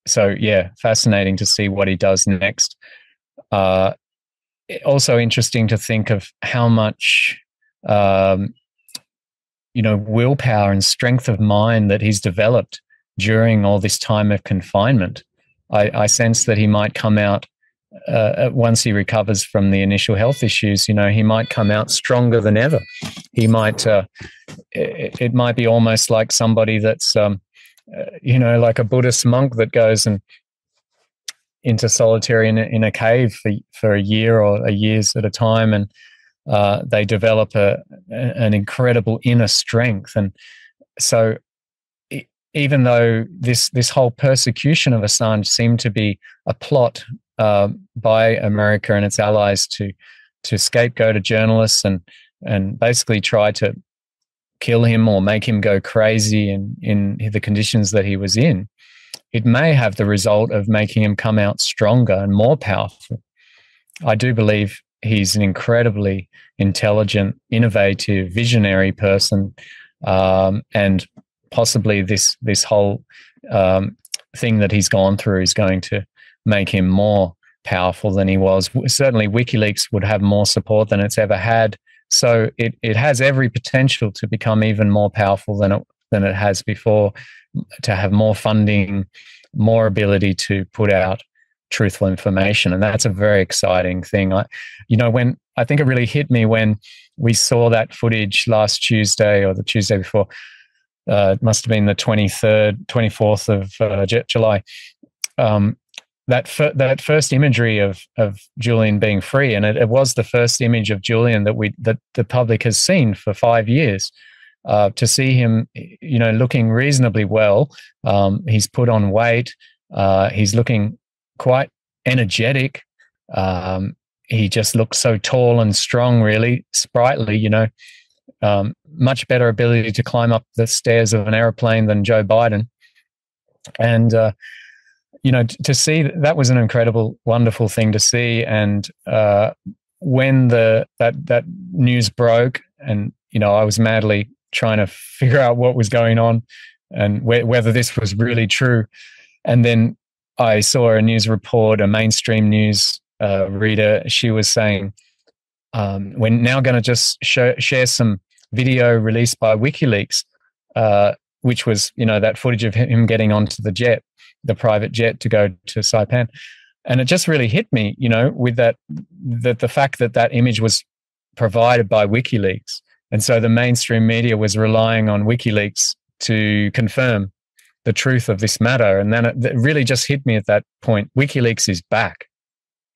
So, yeah, fascinating to see what he does next. Also interesting to think of how much, you know, willpower and strength of mind that he's developed during all this time of confinement. I sense that he might come out, once he recovers from the initial health issues, you know, he might come out stronger than ever. He might, it might be almost like somebody that's, you know, like a Buddhist monk that goes into solitary in a cave for a year or a years at a time, and they develop an incredible inner strength. And so even though this whole persecution of Assange seemed to be a plot by America and its allies to scapegoat a journalist and basically try to kill him or make him go crazy in the conditions that he was in, it may have the result of making him come out stronger and more powerful. I do believe he's an incredibly intelligent, innovative, visionary person, and possibly this whole thing that he's gone through is going to make him more powerful than he was. Certainly WikiLeaks would have more support than it's ever had. So it has every potential to become even more powerful than it has before, to have more funding, more ability to put out truthful information. And that's a very exciting thing. I think it really hit me when we saw that footage last Tuesday or the Tuesday before. It must have been the 24th of July. That first imagery of Julian being free, and it was the first image of Julian that the public has seen for 5 years. To see him, you know, looking reasonably well. He's put on weight. He's looking quite energetic. He just looks so tall and strong, really sprightly, you know. Much better ability to climb up the stairs of an airplane than Joe Biden. And, you know, to see that was an incredible, wonderful thing to see. And when that news broke, and, you know, I was madly trying to figure out what was going on and whether this was really true. And then I saw a news report, a mainstream news reader. She was saying, we're now going to just share some video released by WikiLeaks, which was, you know, that footage of him getting onto the private jet to go to Saipan. And it just really hit me, you know, with that the fact that image was provided by WikiLeaks. And so the mainstream media was relying on WikiLeaks to confirm the truth of this matter. And then it really just hit me at that point. WikiLeaks is back.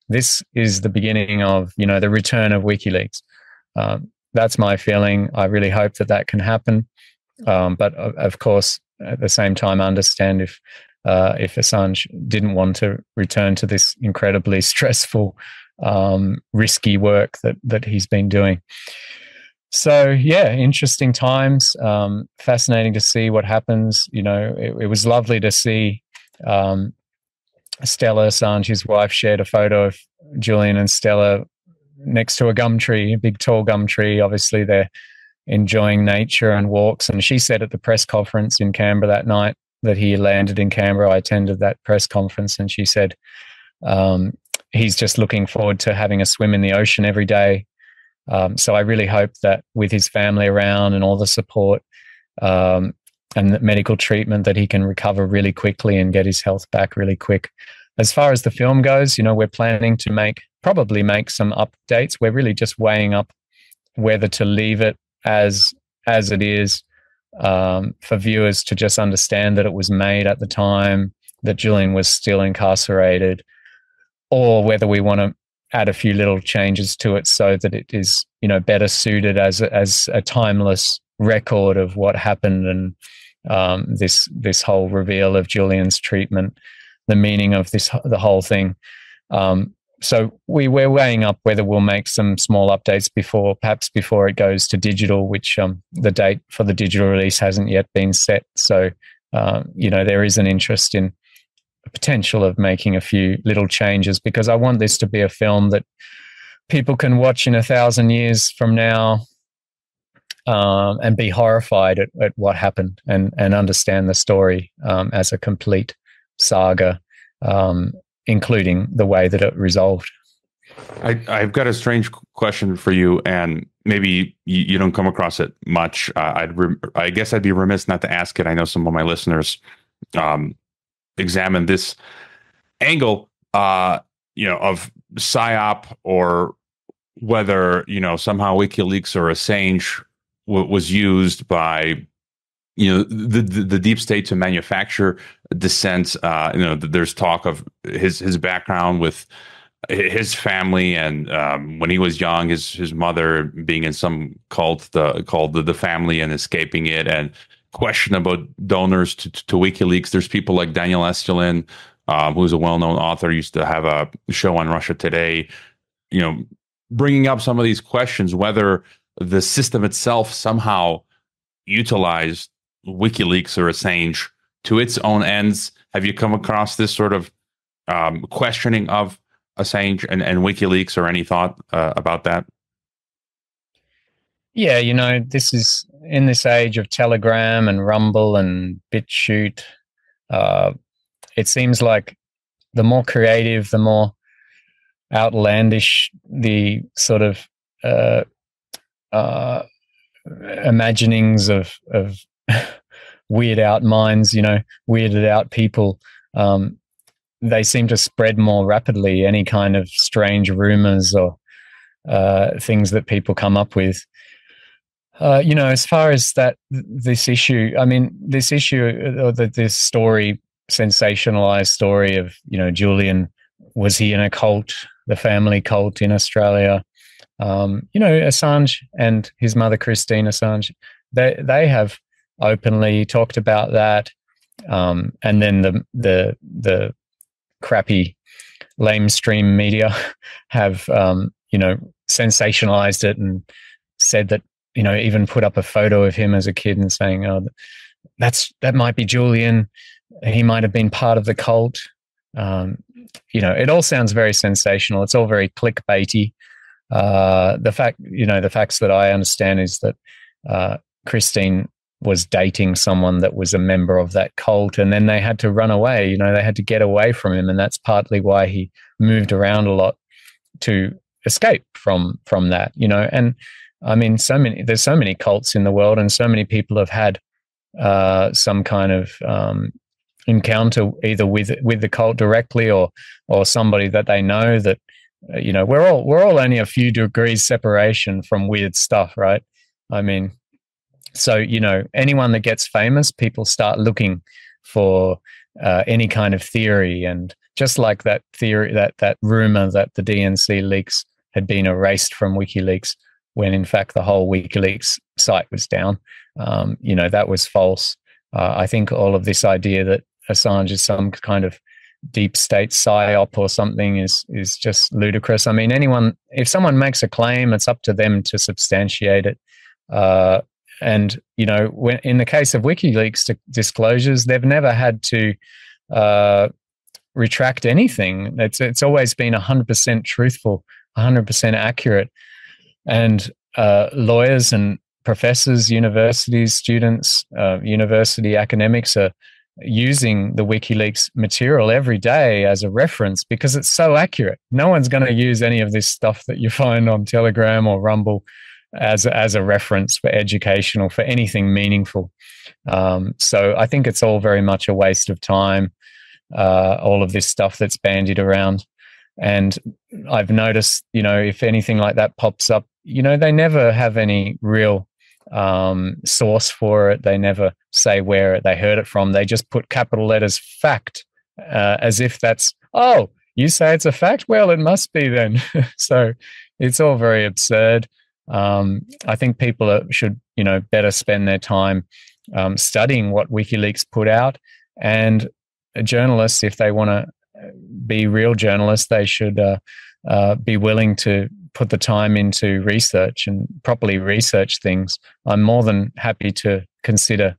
This is the beginning of, you know, the return of WikiLeaks. That's my feeling. I really hope that can happen. But of course, at the same time, I understand if Assange didn't want to return to this incredibly stressful, risky work that he's been doing. So, yeah, interesting times. Fascinating to see what happens. You know, it was lovely to see Stella Assange, his wife, shared a photo of Julian and Stella next to a gum tree, a big tall gum tree. Obviously, they're enjoying nature and walks. And she said at the press conference in Canberra that night that he landed in Canberra. I attended that press conference, and she said he's just looking forward to having a swim in the ocean every day. So I really hope that with his family around and all the support, and medical treatment, that he can recover really quickly and get his health back really quick. As far as the film goes, we're planning to probably make some updates. We're really just weighing up whether to leave it as it is, for viewers to just understand that it was made at the time that Julian was still incarcerated, or whether we want to add a few little changes to it so that it is, better suited as a timeless record of what happened, and this whole reveal of Julian's treatment, the meaning of the whole thing. So we're weighing up whether we'll make some small updates perhaps before it goes to digital, which the date for the digital release hasn't yet been set. So, there is an interest in the potential of making a few little changes, because I want this to be a film that people can watch in 1,000 years from now, and be horrified at what happened, and understand the story as a complete saga, including the way that it resolved. I've got a strange question for you, and maybe you don't come across it much. I guess I'd be remiss not to ask it. I know some of my listeners examine this angle, of psyop, or whether somehow WikiLeaks or Assange was used by the deep state to manufacture dissent. There's talk of his background with his family, and when he was young, his mother being in some cult called the Family and escaping it, and question about donors to WikiLeaks. There's people like Daniel Estulin, who's a well-known author, used to have a show on Russia Today, bringing up some of these questions, whether the system itself somehow utilized WikiLeaks or Assange to its own ends. Have you come across this sort of questioning of Assange and WikiLeaks, or any thought about that? Yeah, this is in this age of Telegram and Rumble and BitChute. It seems like the more creative, the more outlandish the sort of imaginings of weird out minds, weirded out people, they seem to spread more rapidly. Any kind of strange rumors or things that people come up with. As far as this issue, or this story, sensationalized story of, Julian, was he in a cult, the family cult in Australia? Assange and his mother, Christine Assange, they have openly talked about that. And then the crappy lamestream media have, sensationalized it and said that, even put up a photo of him as a kid and saying, oh, that might be Julian. He might have been part of the cult. It all sounds very sensational. It's all very clickbaity. The facts that I understand is that Christine was dating someone that was a member of that cult, and then they had to run away. They had to get away from him, and that's partly why he moved around a lot to escape from that. And I mean, there's so many cults in the world, and so many people have had some kind of encounter either with the cult directly or somebody that they know that. We're all only a few degrees separation from weird stuff, right? I mean, so anyone that gets famous, people start looking for any kind of theory, and just like that theory, that rumor that the DNC leaks had been erased from WikiLeaks, when in fact the whole WikiLeaks site was down. That was false. I think all of this idea that Assange is some kind of deep state psyop or something is just ludicrous. I mean, if someone makes a claim, it's up to them to substantiate it. And when in the case of WikiLeaks disclosures, they've never had to retract anything. It's always been 100% truthful, 100% accurate. And lawyers and professors, universities, students, university academics are using the WikiLeaks material every day as a reference because it's so accurate. No one's going to use any of this stuff that you find on Telegram or Rumble as a reference for educational, for anything meaningful. So I think it's all very much a waste of time, all of this stuff that's bandied around. And I've noticed, if anything like that pops up, they never have any real source for it. They never say where they heard it from. They just put capital letters fact, as if that's, oh, you say it's a fact? Well, it must be then. So it's all very absurd. I think people should, better spend their time studying what WikiLeaks put out. And journalists, if they want to be real journalists, they should be willing to put the time into research and properly research things. I'm more than happy to consider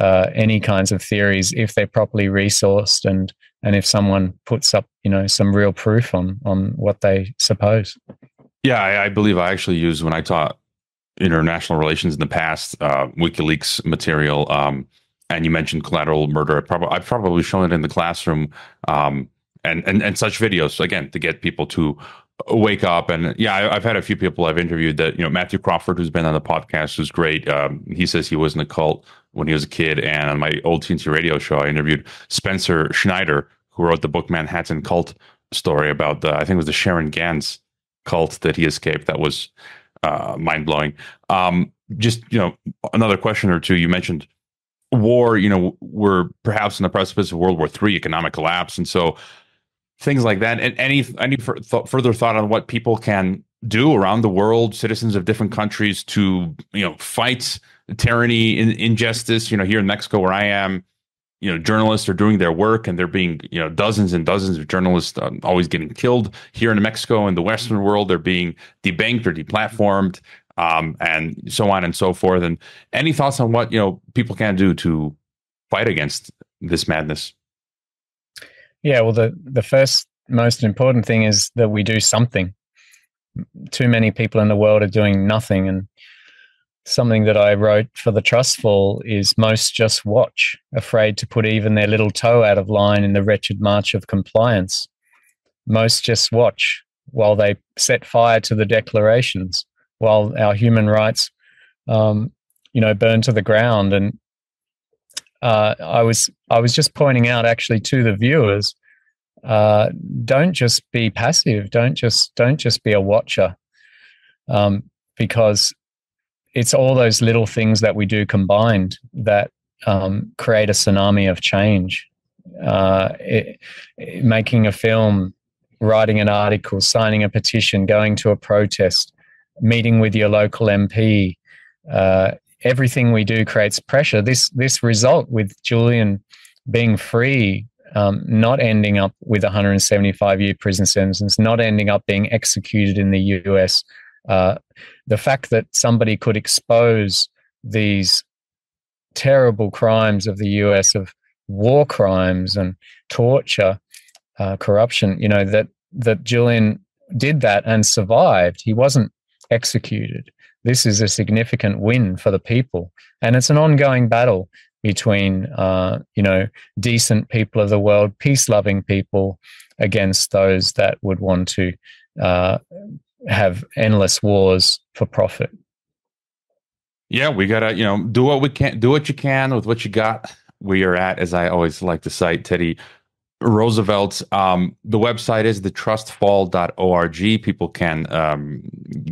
any kinds of theories if they're properly resourced and if someone puts up, some real proof on what they suppose. Yeah, I believe I actually used, when I taught international relations in the past, WikiLeaks material, and you mentioned Collateral Murder. I've probably shown it in the classroom, and such videos, again, to get people to wake up. And yeah, I've had a few people I've interviewed that, Matthew Crawford, who's been on the podcast, who's great. He says he was in a cult when he was a kid. And on my old TNT radio show, I interviewed Spencer Schneider, who wrote the book Manhattan Cult story about I think it was the Sharon Gans cult that he escaped. That was mind blowing. Just, another question or two. You mentioned war, we're perhaps in the precipice of World War III, economic collapse. And so things like that. And any further thought on what people can do around the world, citizens of different countries, to, fight tyranny, injustice? Here in Mexico, where I am, journalists are doing their work, and there being, dozens and dozens of journalists always getting killed. Here in Mexico, in the Western world, they're being debanked or deplatformed, and so on and so forth. And any thoughts on what, people can do to fight against this madness? Yeah, well, the first most important thing is that we do something. Too many people in the world are doing nothing. And something that I wrote for the Trustful is most just watch, afraid to put even their little toe out of line in the wretched march of compliance. Most just watch while they set fire to the declarations, while our human rights, burn to the ground. And I was just pointing out, actually, to the viewers, don't just be passive. Don't just be a watcher, because it's all those little things that we do combined that create a tsunami of change. Making a film, writing an article, signing a petition, going to a protest, meeting with your local MP. Everything we do creates pressure. This result with Julian being free, not ending up with a 175-year prison sentence, not ending up being executed in the US, the fact that somebody could expose these terrible crimes of the US, of war crimes and torture, corruption, that Julian did that and survived. He wasn't executed. This is a significant win for the people. And it's an ongoing battle between, decent people of the world, peace-loving people, against those that would want to have endless wars for profit. Yeah, we gotta, do what we can, do what you can with what you got. We are at, as I always like to cite, Teddy Roosevelt. The website is thetrustfall.org. People can,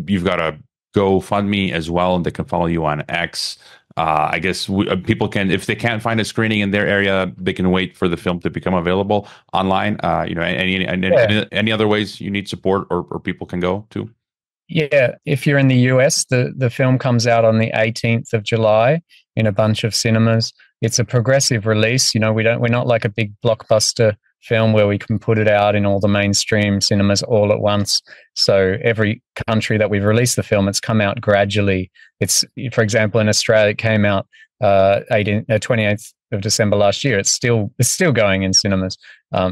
you've got a GoFundMe as well, and they can follow you on X. I guess people can, if they can't find a screening in their area, they can wait for the film to become available online. Any other ways you need support or people can go to? Yeah, if you're in the US, the film comes out on the 18th of July in a bunch of cinemas. It's a progressive release. We're not like a big blockbuster film where we can put it out in all the mainstream cinemas all at once. So every country that we've released the film, it's come out gradually. It's, for example, in Australia, it came out 28th of December last year. It's still going in cinemas.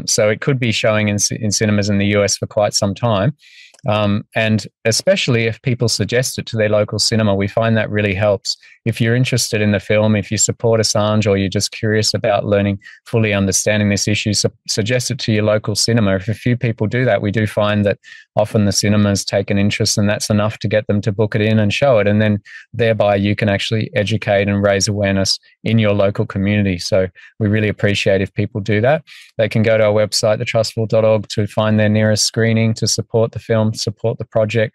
So it could be showing in cinemas in the US for quite some time. And especially if people suggest it to their local cinema, we find that really helps. If you're interested in the film, if you support Assange, or you're just curious about learning, fully understanding this issue, suggest it to your local cinema. If a few people do that, we do find that often the cinemas take an interest, and that's enough to get them to book it in and show it. And then thereby you can actually educate and raise awareness in your local community. So we really appreciate if people do that. They can go to our website, thetrustful.org, to find their nearest screening, to support the film, support the project,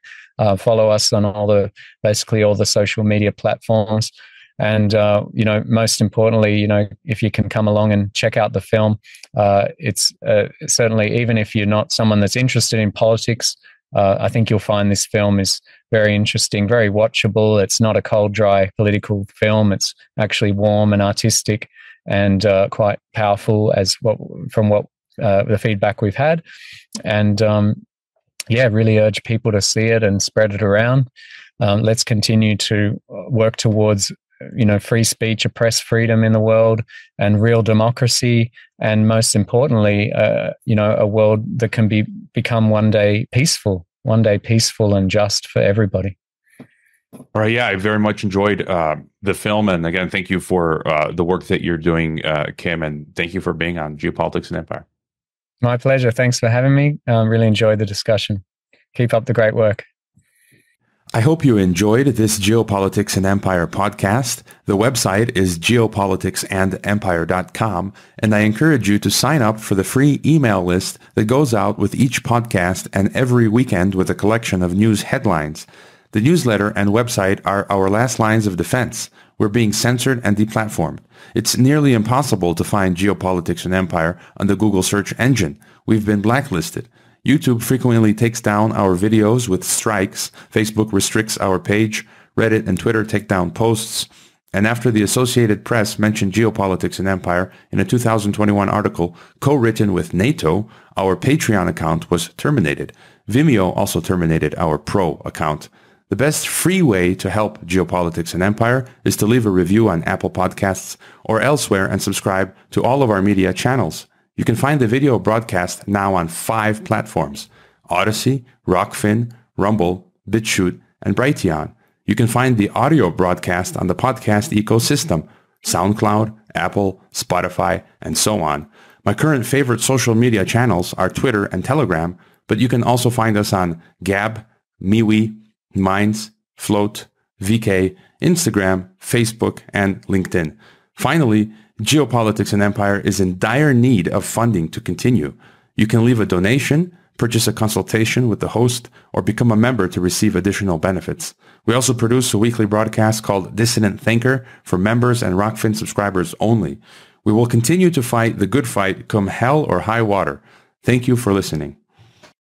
follow us on basically all the social media platforms. And, most importantly, if you can come along and check out the film, it's certainly, even if you're not someone that's interested in politics, I think you'll find this film is very interesting, very watchable. It's not a cold, dry political film. It's actually warm and artistic and quite powerful from the feedback we've had. And really urge people to see it and spread it around. Let's continue to work towards free speech, press freedom in the world, and real democracy, and most importantly, a world that can become one day peaceful and just for everybody. All right. Yeah, I very much enjoyed the film. And again, thank you for the work that you're doing, Kym, and thank you for being on Geopolitics and Empire. My pleasure. Thanks for having me. Really enjoyed the discussion. Keep up the great work. I hope you enjoyed this Geopolitics and Empire podcast. The website is geopoliticsandempire.com, and I encourage you to sign up for the free email list that goes out with each podcast and every weekend with a collection of news headlines. The newsletter and website are our last lines of defense. We're being censored and deplatformed. It's nearly impossible to find Geopolitics and Empire on the Google search engine. We've been blacklisted. YouTube frequently takes down our videos with strikes. Facebook restricts our page. Reddit and Twitter take down posts. And after the Associated Press mentioned Geopolitics and Empire in a 2021 article co-written with NATO, our Patreon account was terminated. Vimeo also terminated our Pro account. The best free way to help Geopolitics and Empire is to leave a review on Apple Podcasts or elsewhere and subscribe to all of our media channels. You can find the video broadcast now on 5 platforms: Odyssey, Rockfin, Rumble, BitChute, and Brighteon. You can find the audio broadcast on the podcast ecosystem: SoundCloud, Apple, Spotify, and so on. My current favorite social media channels are Twitter and Telegram, but you can also find us on Gab, MeWe, Minds, Float, VK, Instagram, Facebook, and LinkedIn. Finally, Geopolitics and Empire is in dire need of funding to continue. You can leave a donation, purchase a consultation with the host, or become a member to receive additional benefits. We also produce a weekly broadcast called Dissident Thinker for members and Rockfin subscribers only. We will continue to fight the good fight come hell or high water. Thank you for listening.